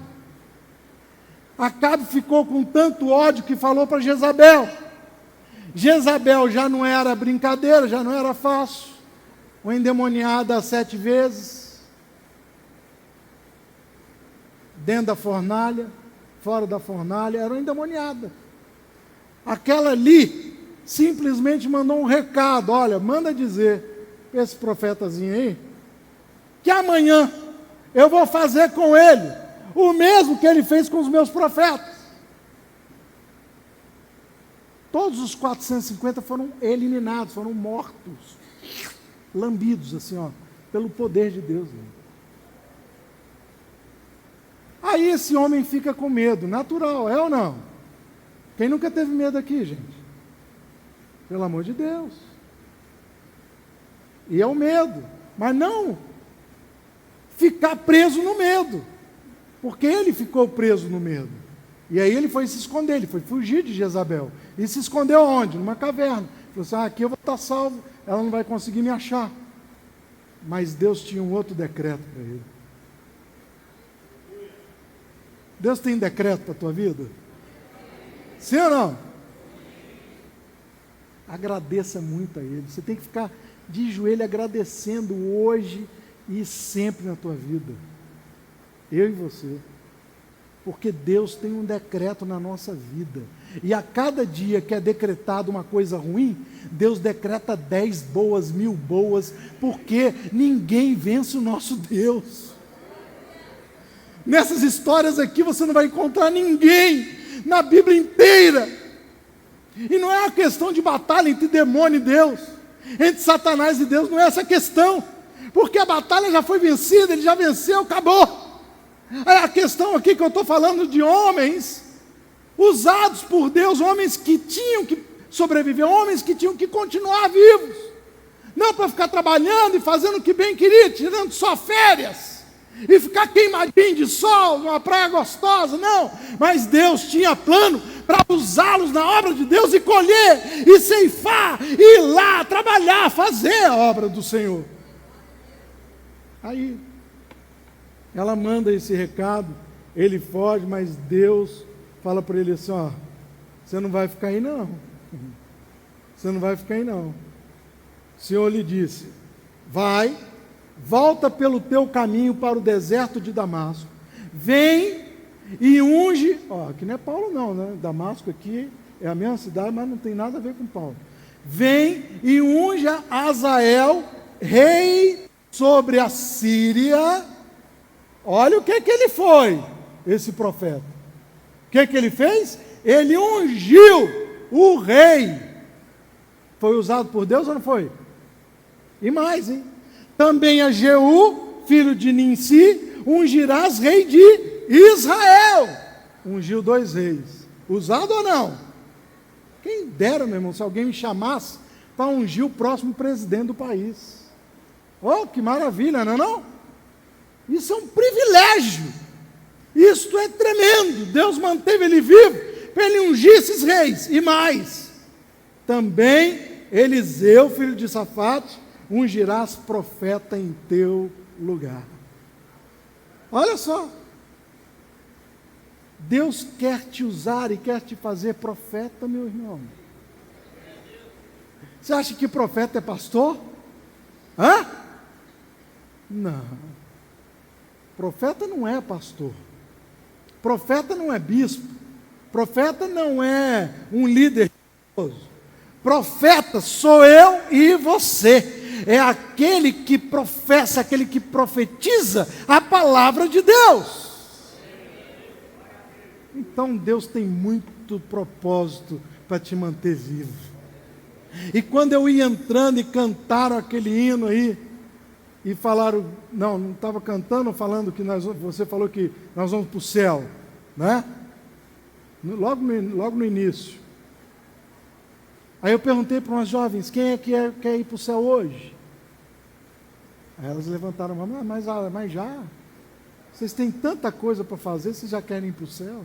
Acabe ficou com tanto ódio que falou para Jezabel. Jezabel já não era brincadeira, já não era fácil. Uma endemoniada 7 vezes. Dentro da fornalha, fora da fornalha, era uma endemoniada. Aquela ali simplesmente mandou um recado: olha, manda dizer para esse profetazinho aí, que amanhã eu vou fazer com ele O mesmo que ele fez com os meus profetas. Todos os 450 foram eliminados, foram mortos, lambidos assim, ó, pelo poder de Deus. Aí esse homem fica com medo, natural, é ou não? Quem nunca teve medo aqui, gente? Pelo amor de Deus. E é o medo, mas não ficar preso no medo, porque ele ficou preso no medo. E aí ele foi se esconder, ele foi fugir de Jezabel. E se escondeu onde? Numa caverna. Falou assim, aqui eu vou estar salvo, ela não vai conseguir me achar. Mas Deus tinha um outro decreto para ele. Deus tem decreto para a tua vida? Sim ou não? Agradeça muito a Ele. Você tem que ficar de joelho agradecendo hoje e sempre na tua vida. Eu e você. Porque Deus tem um decreto na nossa vida. E a cada dia que é decretado uma coisa ruim, Deus decreta 10 boas, 1000 boas, porque ninguém vence o nosso Deus. Nessas histórias aqui você não vai encontrar ninguém na Bíblia inteira. E não é uma questão de batalha entre demônio e Deus, entre Satanás e Deus, não é essa a questão. Porque a batalha já foi vencida, ele já venceu, acabou. A questão aqui que eu estou falando de homens usados por Deus, homens que tinham que sobreviver, homens que tinham que continuar vivos, não para ficar trabalhando e fazendo o que bem queria, tirando só férias, e ficar queimadinho de sol, numa praia gostosa, não, mas Deus tinha plano para usá-los na obra de Deus e colher, e ceifar, e ir lá, trabalhar, fazer a obra do Senhor. Aí, ela manda esse recado, ele foge, mas Deus fala para ele assim, ó, você não vai ficar aí não, você não vai ficar aí não. O Senhor lhe disse, vai, volta pelo teu caminho para o deserto de Damasco, vem e unge, ó, aqui não é Paulo não, né? Damasco aqui é a mesma cidade, mas não tem nada a ver com Paulo. Vem e unja Azael, rei sobre a Síria. Olha o que ele foi, esse profeta. O que ele fez? Ele ungiu o rei. Foi usado por Deus ou não foi? E mais, hein? Também a Jeú, filho de Ninsi, ungirás rei de Israel. Ungiu 2 reis. Usado ou não? Quem dera, meu irmão, se alguém me chamasse para ungir o próximo presidente do país. Oh, que maravilha, não é não? Isso é um privilégio. Isto é tremendo. Deus manteve ele vivo para ele ungir esses reis. E mais, também Eliseu, filho de Safate, ungirás profeta em teu lugar. Olha só. Deus quer te usar e quer te fazer profeta, meu irmão. Você acha que profeta é pastor? Hã? Não. Profeta não é pastor. Profeta não é bispo. Profeta não é um líder religioso. Profeta sou eu e você. É aquele que professa, aquele que profetiza a palavra de Deus. Então Deus tem muito propósito para te manter vivo. E quando eu ia entrando e cantaram aquele hino aí, e falaram, não estava cantando, falando que você falou que nós vamos para o céu, né? Logo no início. Aí eu perguntei para umas jovens, quem é que quer ir para o céu hoje? Aí elas levantaram a mão, mas já, vocês têm tanta coisa para fazer, vocês já querem ir para o céu?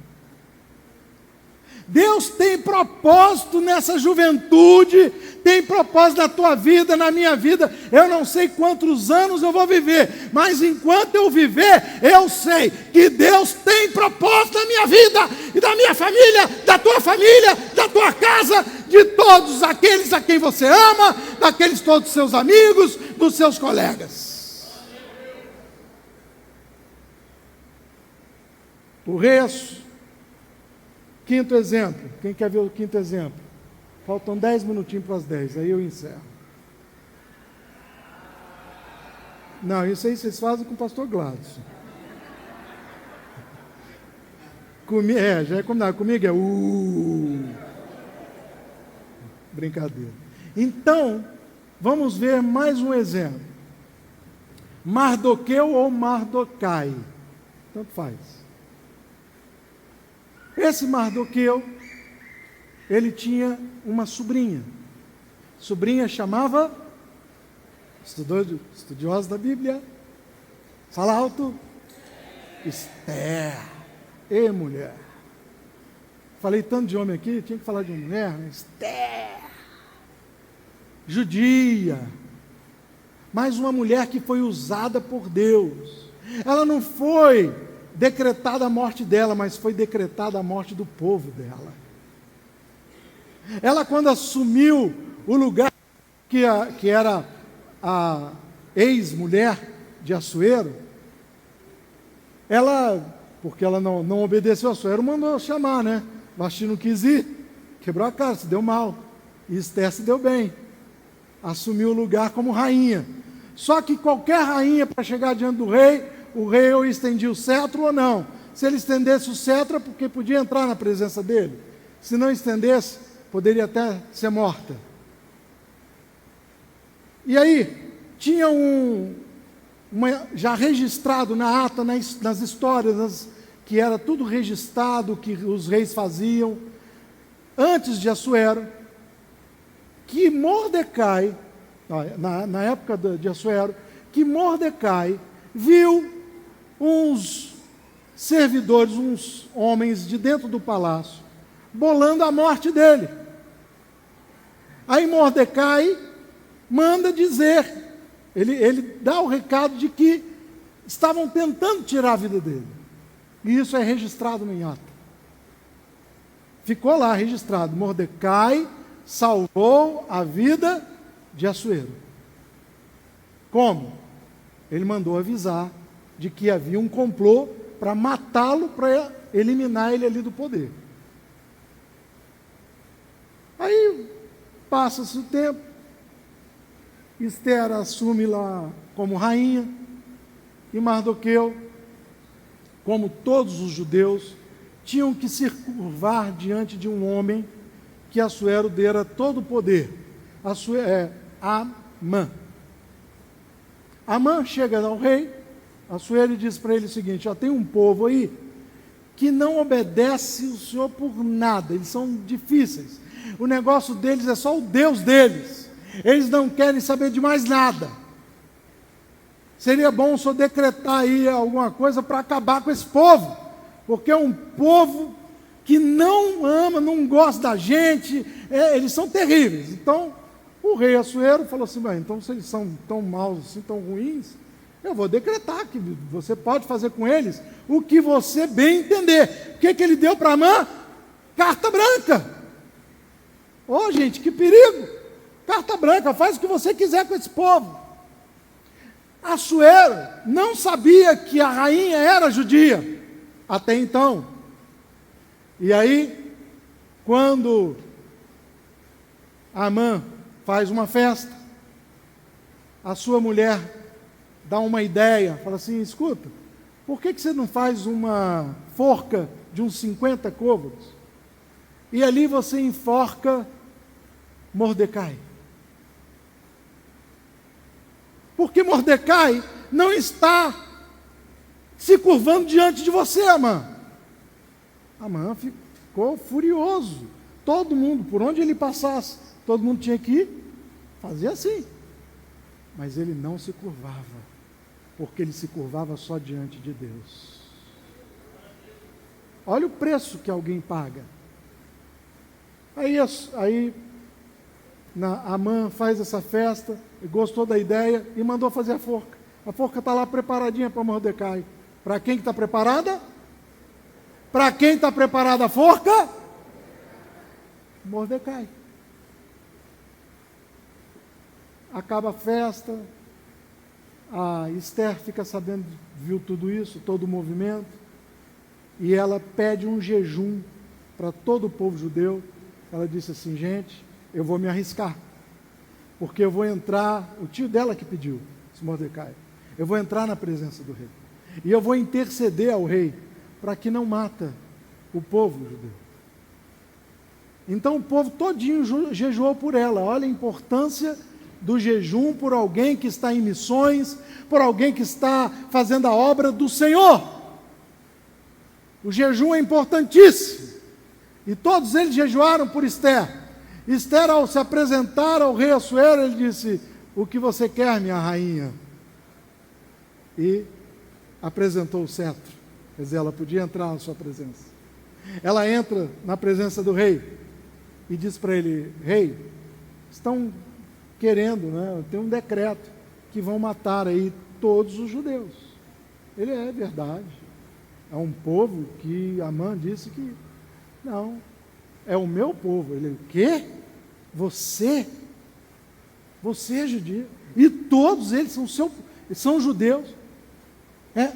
Deus tem propósito nessa juventude, tem propósito na tua vida, na minha vida. Eu não sei quantos anos eu vou viver, mas enquanto eu viver, eu sei que Deus tem propósito na minha vida, e da minha família, da tua casa, de todos aqueles a quem você ama, daqueles todos seus amigos, dos seus colegas. O resto. Quinto exemplo. Quem quer ver o quinto exemplo? Faltam 10 minutinhos para as 10, aí eu encerro. Não, isso aí vocês fazem com o pastor Gladson. já é combinado. Comigo é brincadeira. Então, vamos ver mais um exemplo. Mardoqueu ou Mardocai, tanto faz. Esse Mardoqueu, ele tinha uma sobrinha. Sobrinha chamava, estudiosa da Bíblia, fala alto, Esther. E mulher. Falei tanto de homem aqui, tinha que falar de uma mulher, né? Esther. Judia. Mas uma mulher que foi usada por Deus. Ela não foi decretada a morte dela, mas foi decretada a morte do povo dela. Ela, quando assumiu o lugar que era a ex-mulher de Assuero, ela, porque ela não obedeceu a Assuero, mandou chamar, né? Vasti não quis ir, quebrou a cara, se deu mal. E Esther se deu bem. Assumiu o lugar como rainha. Só que qualquer rainha, para chegar diante do rei, o rei ou estendia o cetro ou não. Se ele estendesse o cetro, é porque podia entrar na presença dele. Se não estendesse, poderia até ser morta. E aí, tinha já registrado na ata, nas histórias, que era tudo registrado, que os reis faziam, antes de Assuero, que Mordecai, na época de Assuero, que Mordecai viu uns servidores, uns homens de dentro do palácio, bolando a morte dele. Aí Mordecai manda dizer, ele dá o recado de que estavam tentando tirar a vida dele. E isso é registrado em ata. Ficou lá registrado, Mordecai salvou a vida de Assuero. Como? Ele mandou avisar de que havia um complô para matá-lo, para eliminar ele ali do poder. Aí passa-se o tempo, Esther assume lá como rainha, e Mardoqueu, como todos os judeus, tinham que se curvar diante de um homem que Assuero dera todo o poder. Amã. Amã chega ao rei, Assuero diz para ele o seguinte: tem um povo aí que não obedece o Senhor por nada, eles são difíceis, o negócio deles é só o Deus deles, eles não querem saber de mais nada. Seria bom o Senhor decretar aí alguma coisa para acabar com esse povo, porque é um povo que não ama, não gosta da gente, eles são terríveis. Então, o rei Assuero falou assim: então se eles são tão maus, assim, tão ruins, eu vou decretar que você pode fazer com eles o que você bem entender. O que ele deu para Amã? Carta branca. Gente, que perigo! Carta branca, faz o que você quiser com esse povo. Assuero não sabia que a rainha era judia, até então. E aí, quando Amã faz uma festa, a sua mulher dá uma ideia, fala assim: escuta, por que você não faz uma forca de uns 50 côvados? E ali você enforca Mordecai. Porque Mordecai não está se curvando diante de você, Amã. Amã ficou furioso. Todo mundo, por onde ele passasse, todo mundo tinha que fazer assim. Mas ele não se curvava, porque ele se curvava só diante de Deus. Olha o preço que alguém paga. Aí Amã faz essa festa, gostou da ideia e mandou fazer a forca. A forca está lá preparadinha para Mordecai. Para quem que está preparada? Para quem está preparada a forca? Mordecai. Acaba a festa, a Esther fica sabendo, viu tudo isso, todo o movimento, e ela pede um jejum para todo o povo judeu. Ela disse assim: gente, eu vou me arriscar, porque eu vou entrar, o tio dela que pediu, esse Mordecai, eu vou entrar na presença do rei, e eu vou interceder ao rei, para que não mata o povo judeu. Então o povo todinho jejuou por ela. Olha a importância do jejum por alguém que está em missões, por alguém que está fazendo a obra do Senhor. O jejum é importantíssimo. E todos eles jejuaram por Ester. Esther, ao se apresentar ao rei Assuero, ele disse: o que você quer, minha rainha? E apresentou o cetro. Quer dizer, ela podia entrar na sua presença. Ela entra na presença do rei e diz para ele: rei, estão querendo, né? Tem um decreto que vão matar aí todos os judeus. Ele é verdade. É um povo que Amã disse que não, é o meu povo. Ele: o quê? Você é judeu. E todos eles são judeus. É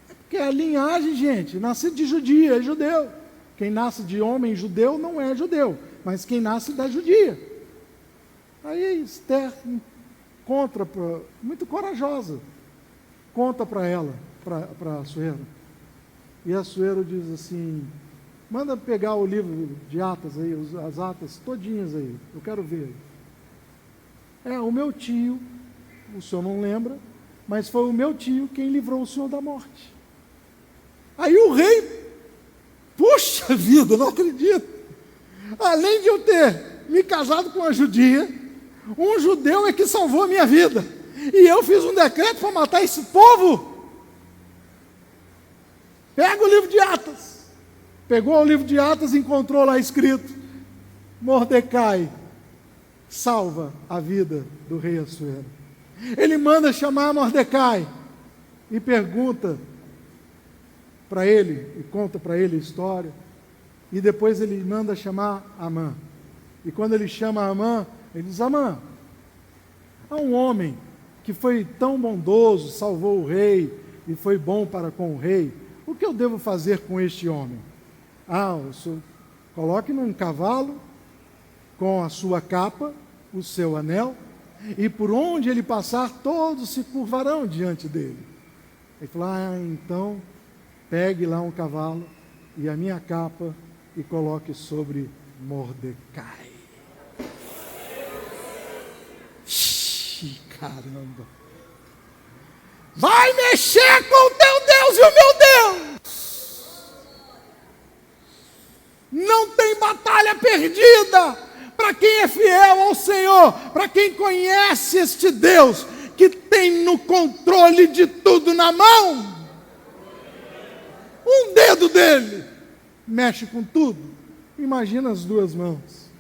porque a linhagem, gente, nascido de judia é judeu. Quem nasce de homem judeu não é judeu, mas quem nasce da judia. Aí Esther conta, muito corajosa, conta para ela, para Assuero. E Assuero diz assim: manda pegar o livro de atas aí, as atas todinhas aí, eu quero ver. O meu tio, o senhor não lembra, mas foi o meu tio quem livrou o senhor da morte. Aí o rei, puxa vida, não acredito. Além de eu ter me casado com uma judia, um judeu é que salvou a minha vida. E eu fiz um decreto para matar esse povo. Pega o livro de Atas. Pegou o livro de Atas e encontrou lá escrito: Mordecai salva a vida do rei Assuero. Ele manda chamar Mordecai e pergunta para ele, e conta para ele a história, e depois ele manda chamar Amã. E quando ele chama Amã, ele diz: Amã, há um homem que foi tão bondoso, salvou o rei, e foi bom para com o rei, o que eu devo fazer com este homem? O senhor coloque num cavalo, com a sua capa, o seu anel, e por onde ele passar, todos se curvarão diante dele. Ele falou: então pegue lá um cavalo e a minha capa e coloque sobre Mordecai. Caramba! Vai mexer com o teu Deus e o meu Deus! Não tem batalha perdida para quem é fiel ao Senhor, para quem conhece este Deus que tem no controle de tudo na mão. Um dedo dele mexe com tudo. Imagina as duas mãos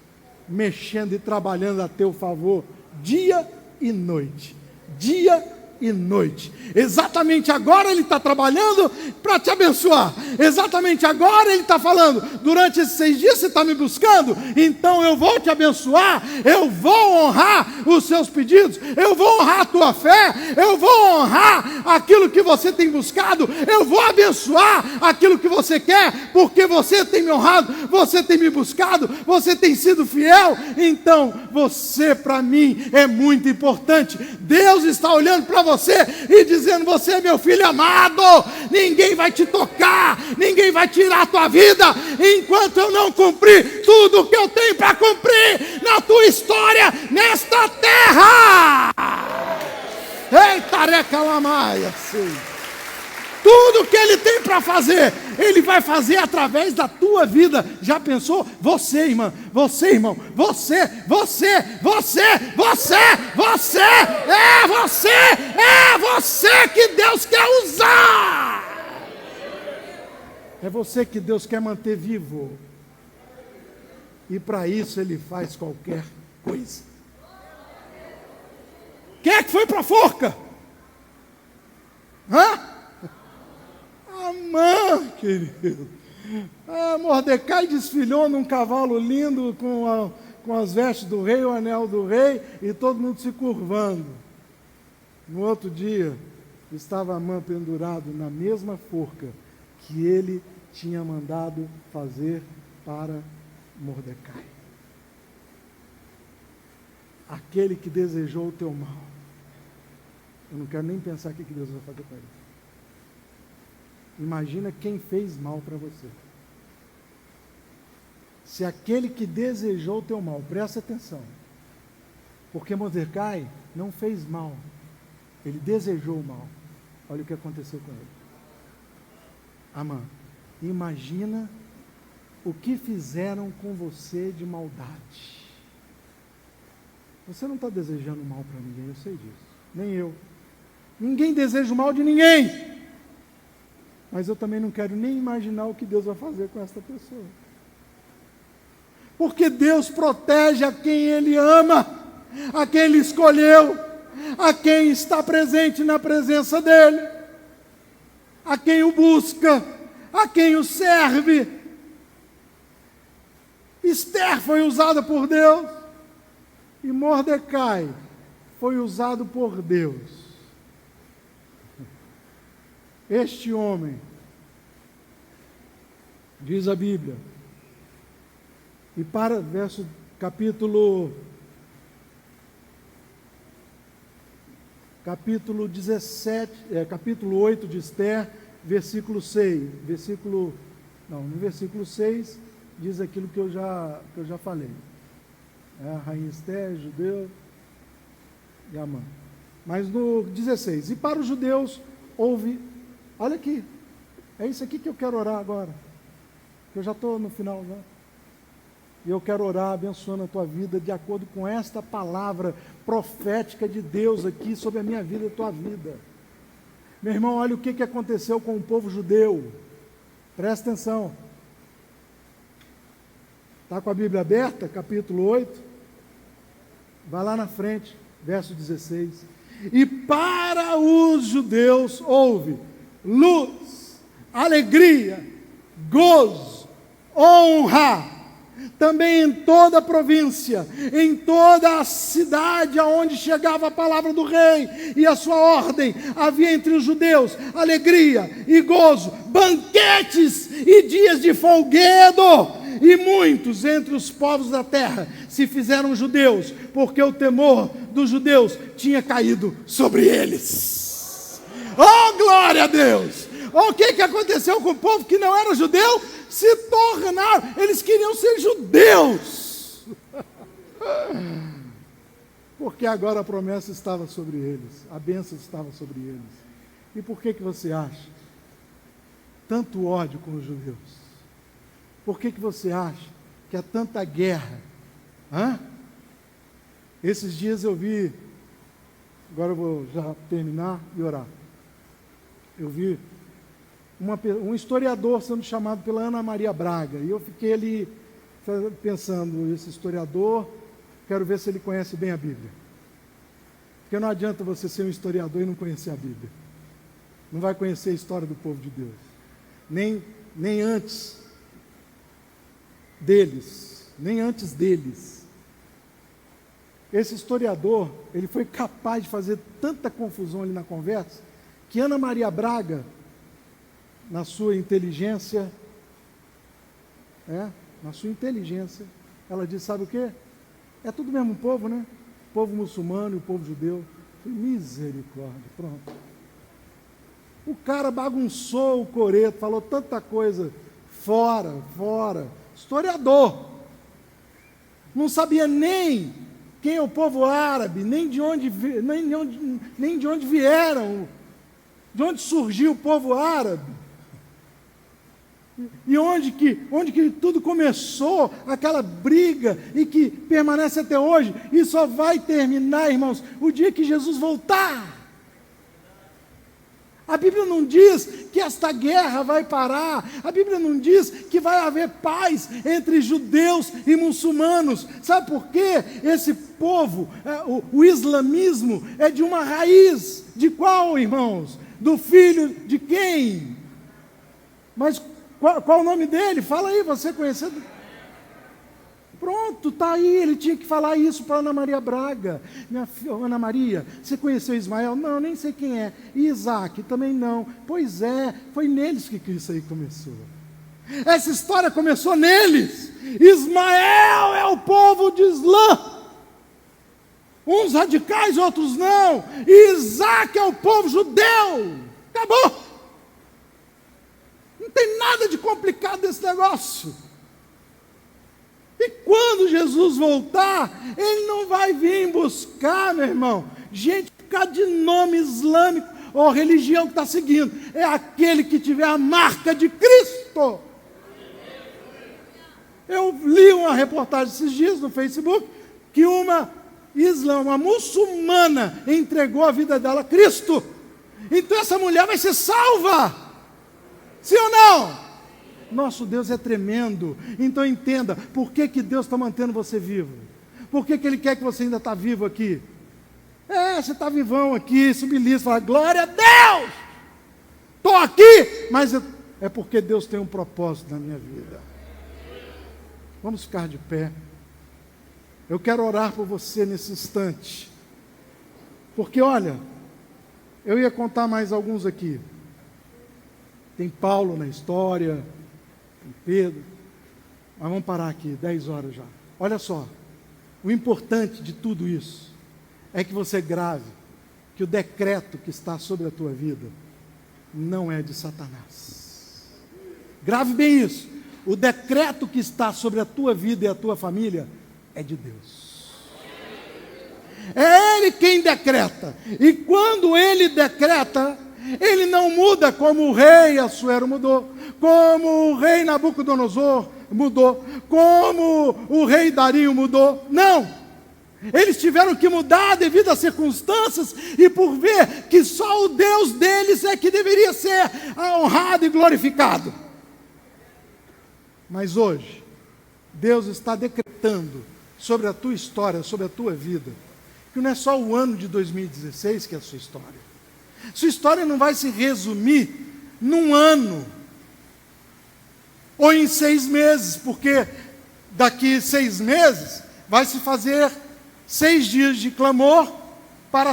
mexendo e trabalhando a teu favor dia e noite. Dia e noite. Exatamente agora ele está trabalhando para te abençoar. Exatamente agora ele está falando: durante esses 6 dias você está me buscando, então eu vou te abençoar, eu vou honrar os seus pedidos, eu vou honrar a tua fé, eu vou honrar aquilo que você tem buscado, eu vou abençoar aquilo que você quer, porque você tem me honrado, você tem me buscado, você tem sido fiel. Então você para mim é muito importante. Deus está olhando para você e dizendo: você é meu filho amado, ninguém vai te tocar, ninguém vai tirar a tua vida, enquanto eu não cumprir tudo o que eu tenho para cumprir na tua história, nesta terra. Eita, recalamaia, sim. Tudo que Ele tem para fazer, Ele vai fazer através da tua vida. Já pensou? Você, irmã, você, irmão, você, é você que Deus quer usar. É você que Deus quer manter vivo. E para isso Ele faz qualquer coisa. Quem é que foi para a forca? Amã, querido. Mordecai desfilou num cavalo lindo com as vestes do rei, o anel do rei, e todo mundo se curvando. No outro dia, estava Amã pendurado na mesma forca que ele tinha mandado fazer para Mordecai. Aquele que desejou o teu mal. Eu não quero nem pensar o que Deus vai fazer para ele. Imagina quem fez mal para você. se aquele que desejou o teu mal, presta atenção, porque Mordecai não fez mal, ele desejou o mal. Olha o que aconteceu com ele. Amã, imagina o que fizeram com você de maldade. Você não está desejando mal para ninguém, eu sei disso, nem eu. Ninguém deseja o mal de ninguém. Mas eu também não quero nem imaginar o que Deus vai fazer com essa pessoa. Porque Deus protege a quem Ele ama, a quem Ele escolheu, a quem está presente na presença dEle, a quem o busca, a quem o serve. Esther foi usada por Deus e Mordecai foi usado por Deus. Este homem, diz a Bíblia, e para verso capítulo 17, capítulo 8 de Esther, versículo 6, no versículo 6 diz aquilo que eu já falei. A rainha Esther, judeu e Amã. Mas no 16, e para os judeus houve, olha aqui, é isso aqui que eu quero orar agora, que eu já estou no final já. E eu quero orar abençoando a tua vida de acordo com esta palavra profética de Deus aqui sobre a minha vida e a tua vida. Meu irmão, olha o que aconteceu com o povo judeu. Presta atenção. Está com a Bíblia aberta? Capítulo 8. Vai lá na frente, verso 16. E para os judeus houve luz, alegria, gozo, honra, também em toda a província, em toda a cidade aonde chegava a palavra do rei e a sua ordem, havia entre os judeus alegria e gozo, banquetes e dias de folguedo, e muitos entre os povos da terra se fizeram judeus, porque o temor dos judeus tinha caído sobre eles. Oh, glória a Deus! O que aconteceu com o povo que não era judeu? Se tornaram, eles queriam ser judeus, porque agora a promessa estava sobre eles, a bênção estava sobre eles. E por que você acha tanto ódio com os judeus? Por que você acha que há tanta guerra? Esses dias eu vi, agora eu vou já terminar e orar, eu vi um historiador sendo chamado pela Ana Maria Braga, e eu fiquei ali pensando, esse historiador, quero ver se ele conhece bem a Bíblia, porque não adianta você ser um historiador e não conhecer a Bíblia, não vai conhecer a história do povo de Deus, nem antes deles. Esse historiador, ele foi capaz de fazer tanta confusão ali na conversa, que Ana Maria Braga, na sua inteligência, ela disse, sabe o quê? É tudo o mesmo povo, né? O povo muçulmano e o povo judeu. Misericórdia, pronto. O cara bagunçou o coreto, falou tanta coisa fora. Historiador. Não sabia nem quem é o povo árabe, nem de onde vieram, de onde surgiu o povo árabe. E onde que tudo começou, aquela briga, e que permanece até hoje, e só vai terminar, irmãos, o dia que Jesus voltar. A Bíblia não diz que esta guerra vai parar, a Bíblia não diz que vai haver paz entre judeus e muçulmanos. Sabe por quê? Esse povo, o islamismo é de uma raiz, de qual, irmãos? Do filho de quem? Mas qual o nome dele? Fala aí, você conhecendo? Pronto, está aí, ele tinha que falar isso para Ana Maria Braga. Minha filha, Ana Maria, você conheceu Ismael? Não, nem sei quem é. E Isaac? Também não. Pois é, foi neles que isso aí começou. Essa história começou neles. Ismael é o povo de Islã. Uns radicais, outros não. E Isaac é o povo judeu. Acabou. Não tem nada de complicado nesse negócio. E quando Jesus voltar, Ele não vai vir buscar, meu irmão, gente por causa de nome islâmico ou religião que está seguindo. É aquele que tiver a marca de Cristo. Eu li uma reportagem esses dias no Facebook, que uma muçulmana entregou a vida dela a Cristo. Então essa mulher vai ser salva. Sim ou não? Nosso Deus é tremendo. Então entenda, por que Deus está mantendo você vivo? Por que Ele quer que você ainda está vivo aqui? Você está vivão aqui, submisso, fala, glória a Deus! Estou aqui, mas é porque Deus tem um propósito na minha vida. Vamos ficar de pé. Eu quero orar por você nesse instante. Porque olha, eu ia contar mais alguns aqui. Tem Paulo na história, tem Pedro. Mas vamos parar aqui, 10 horas já. Olha só, o importante de tudo isso é que você grave que o decreto que está sobre a tua vida não é de Satanás. Grave bem isso. O decreto que está sobre a tua vida e a tua família é de Deus. É Ele quem decreta. E quando Ele decreta, Ele não muda como o rei Assuero mudou, como o rei Nabucodonosor mudou, como o rei Dario mudou. Não! Eles tiveram que mudar devido às circunstâncias e por ver que só o Deus deles é que deveria ser honrado e glorificado. Mas hoje, Deus está decretando sobre a tua história, sobre a tua vida, que não é só o ano de 2016 que é a sua história. Sua história não vai se resumir num ano, ou em 6 meses, porque daqui 6 meses vai se fazer 6 dias de clamor para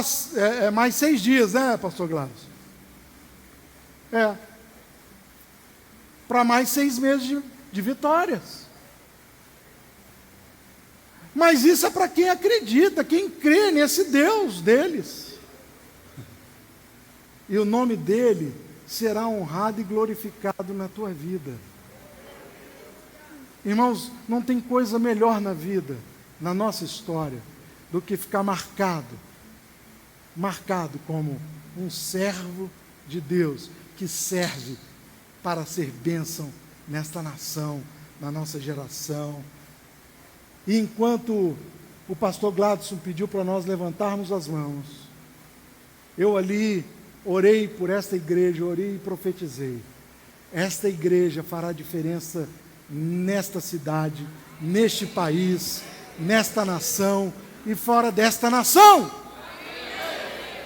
mais 6 dias, né, pastor Gladys? Para mais 6 meses de vitórias. Mas isso é para quem acredita, quem crê nesse Deus deles. E o nome dele será honrado e glorificado na tua vida. Irmãos, não tem coisa melhor na vida, na nossa história, do que ficar marcado como um servo de Deus, que serve para ser bênção nesta nação, na nossa geração. E enquanto o pastor Gladson pediu para nós levantarmos as mãos, eu ali orei por esta igreja, orei e profetizei. Esta igreja fará diferença nesta cidade, neste país, nesta nação e fora desta nação.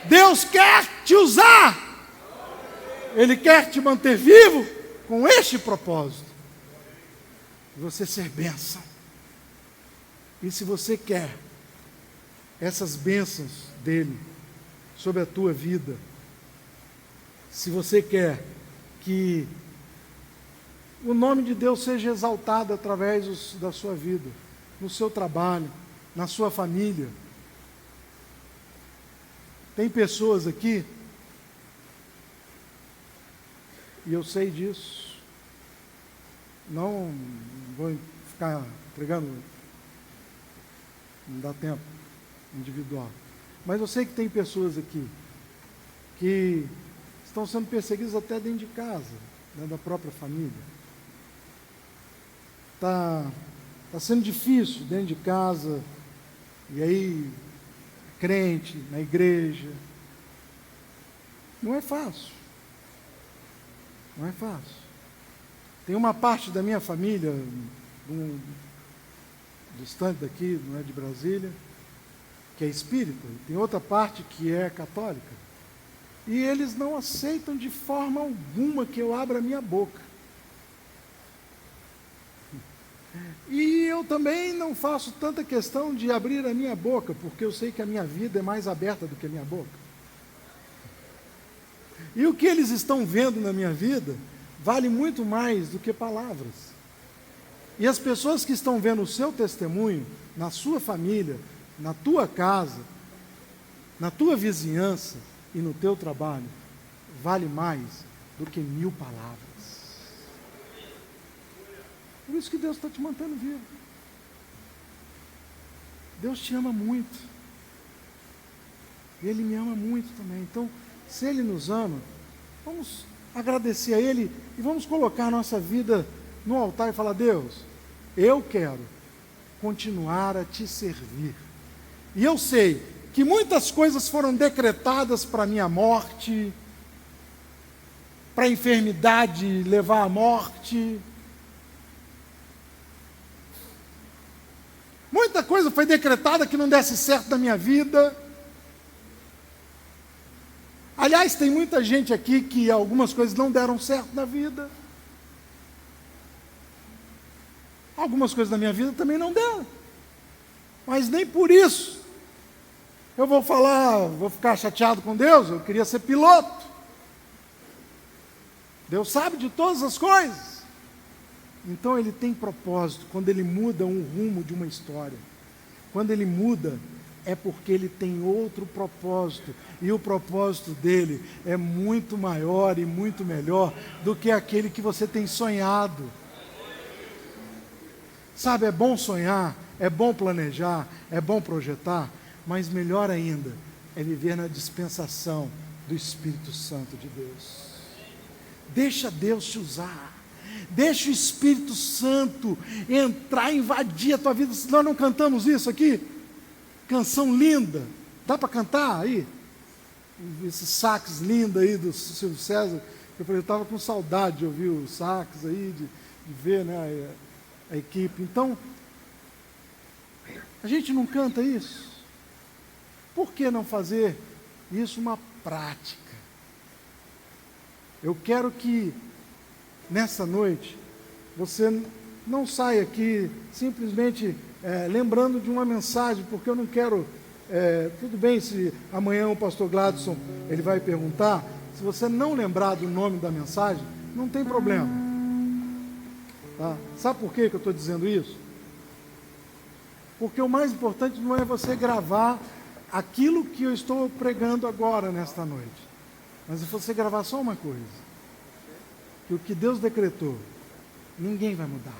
Deus quer te usar. Ele quer te manter vivo com este propósito. Você ser bênção. E se você quer essas bênçãos dele sobre a tua vida, se você quer que o nome de Deus seja exaltado através da sua vida, no seu trabalho, na sua família. Tem pessoas aqui, e eu sei disso, não vou ficar pregando, não dá tempo, individual. Mas eu sei que tem pessoas aqui que estão sendo perseguidas até dentro de casa, dentro da própria família. Está sendo difícil dentro de casa, e aí, crente, na igreja. Não é fácil. Não é fácil. Tem uma parte da minha família, distante daqui, não é de Brasília, que é espírita, tem outra parte que é católica. E eles não aceitam de forma alguma que eu abra a minha boca. E eu também não faço tanta questão de abrir a minha boca, porque eu sei que a minha vida é mais aberta do que a minha boca. E o que eles estão vendo na minha vida vale muito mais do que palavras. E as pessoas que estão vendo o seu testemunho, na sua família, na tua casa, na tua vizinhança e no teu trabalho, vale mais do que 1000 palavras. Por isso que Deus está te mantendo vivo. Deus te ama muito. Ele me ama muito também. Então, se Ele nos ama, vamos agradecer a Ele e vamos colocar a nossa vida no altar e falar: Deus, eu quero continuar a te servir. E eu sei que muitas coisas foram decretadas para a minha morte, para a enfermidade levar à morte. Muita coisa foi decretada que não desse certo na minha vida. Aliás, tem muita gente aqui que algumas coisas não deram certo na vida. Algumas coisas na minha vida também não deram. Mas nem por isso eu vou ficar chateado com Deus. Eu queria ser piloto. Deus sabe de todas as coisas. Então Ele tem propósito. Quando Ele muda um rumo de uma história, quando Ele muda, é porque Ele tem outro propósito. E o propósito dEle é muito maior e muito melhor do que aquele que você tem sonhado. Sabe, é bom sonhar, é bom planejar, é bom projetar, mas melhor ainda é viver na dispensação do Espírito Santo de Deus. Deixa Deus te usar. Deixa o Espírito Santo entrar, invadir a tua vida. Nós não cantamos isso aqui? Canção linda. Dá para cantar aí? Esse sax lindo aí do Silvio César. Eu estava com saudade de ouvir o sax aí, de ver, né, a equipe. Então, a gente não canta isso? Por que não fazer isso uma prática? Eu quero que nessa noite você não saia aqui simplesmente lembrando de uma mensagem, porque eu não quero, tudo bem se amanhã o pastor Gladson ele vai perguntar, se você não lembrar do nome da mensagem, não tem problema, tá? Sabe por que eu estou dizendo isso? Porque o mais importante não é você gravar aquilo que eu estou pregando agora nesta noite, mas é você gravar só uma coisa: que o que Deus decretou, ninguém vai mudar.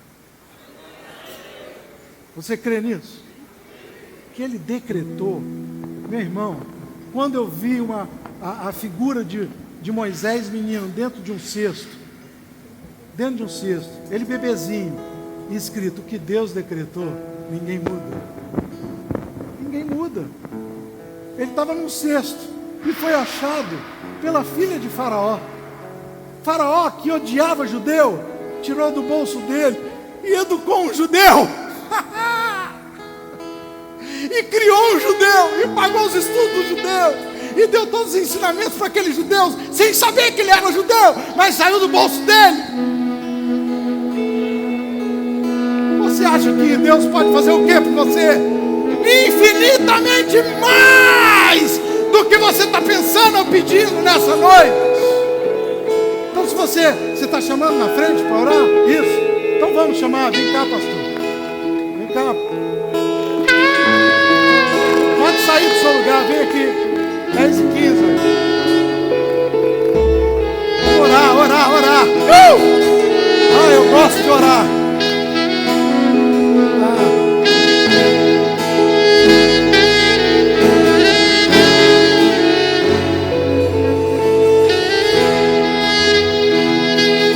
Você crê nisso? Que Ele decretou. Meu irmão, quando eu vi a figura de Moisés menino dentro de um cesto, ele bebezinho, e escrito: o que Deus decretou, ninguém muda. Ninguém muda. Ele estava num cesto e foi achado pela filha de Faraó. Faraó, que odiava judeu, tirou do bolso dele e educou um judeu. E criou um judeu, e pagou os estudos do judeu, e deu todos os ensinamentos para aqueles judeus, sem saber que ele era judeu, mas saiu do bolso dele. Você acha que Deus pode fazer o quê por você? Infinitamente mais do que você está pensando ou pedindo nessa noite. Então, se você está chamando na frente para orar, isso, então vamos chamar. Vem cá, pastor, vem cá, pode sair do seu lugar, vem aqui, 10h15, vamos orar. Eu gosto de orar.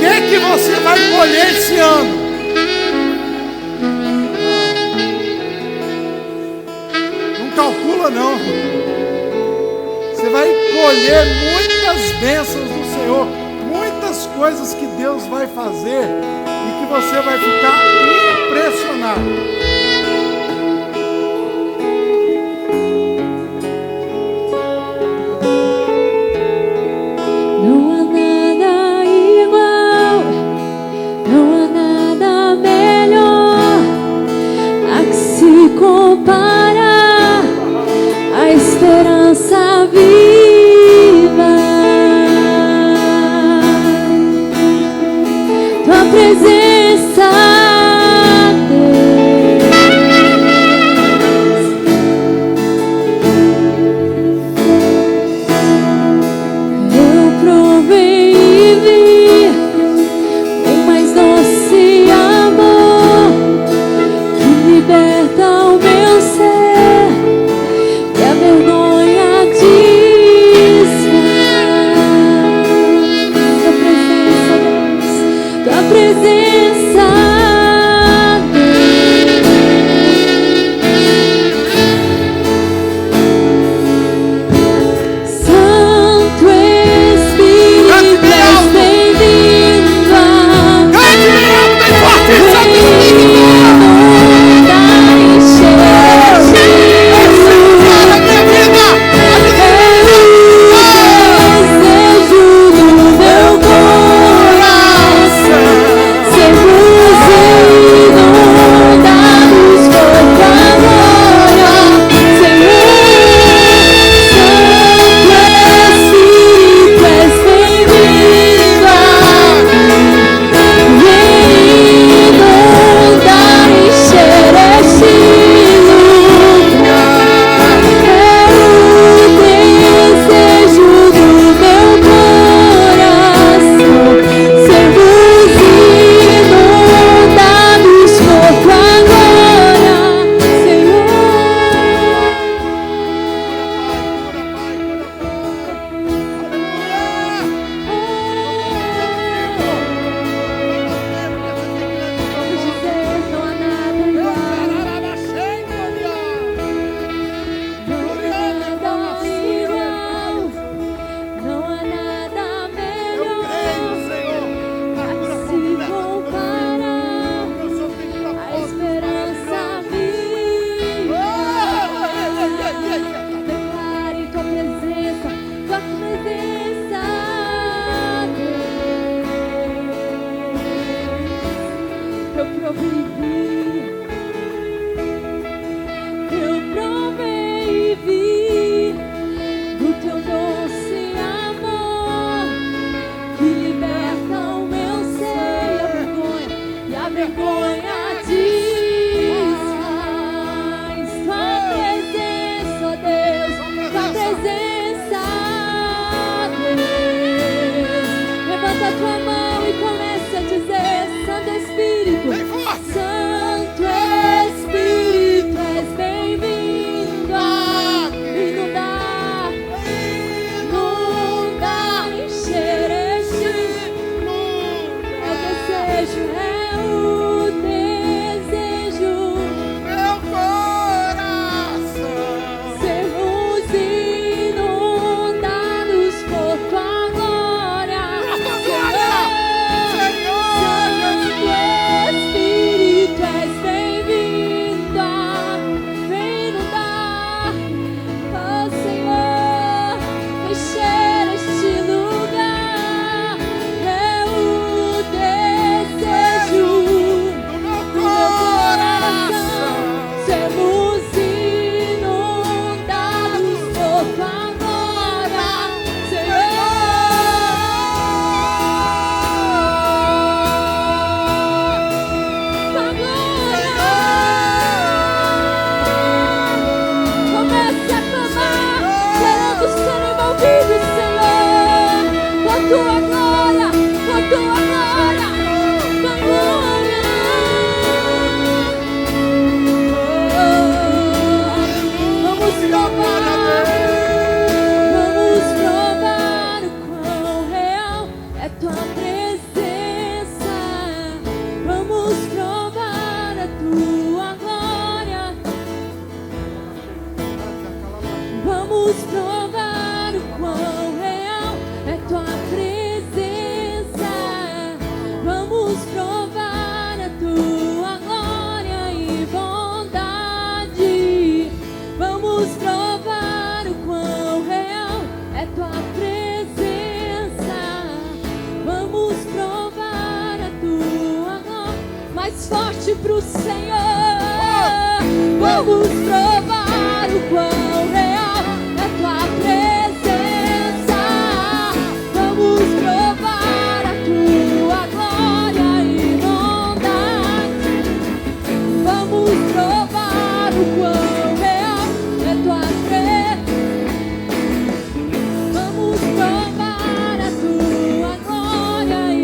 O que você vai colher esse ano? Não calcula não. Você vai colher muitas bênçãos do Senhor, muitas coisas que Deus vai fazer e que você vai ficar impressionado. Compara a esperança viva, tua presença, Deus. tua mão e comece a dizer: Santo Espírito, Bem forte. Santo Espírito, és bem-vindo a inundar, inundar, encher este desejo, é o desejo. Meu coração. Sermos inundados por tua glória, Tua glória, Senhor. Santo Espírito, és bem-vindo a inundar, oh Senhor, encher este lugar, é o desejo Do meu coração. sermos inundados por tua glória, Senhor. Tua glória. Comece a clamar, queremos ser envolvidos, Senhor, com tua glória, com tua glória, tua glória. Vamos provar o quão real é tua presença. Vamos provar a tua glória. Vamos provar o quão real é tua presença. Vamos provar a tua glória e bondade. Vamos provar o quão real é tua presença. Vamos provar a tua glória. Mais forte pro Senhor. Vamos provar o quão real é tua presença. Vamos provar a tua glória e bondade. Vamos provar o quão real é tua presença. Vamos provar a tua glória e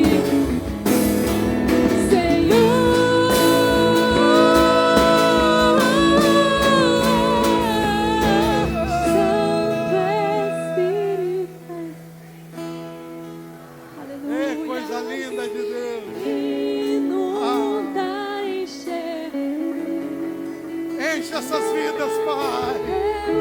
É coisa linda de Deus. inundar, encher, Enche essas vidas, Pai. é o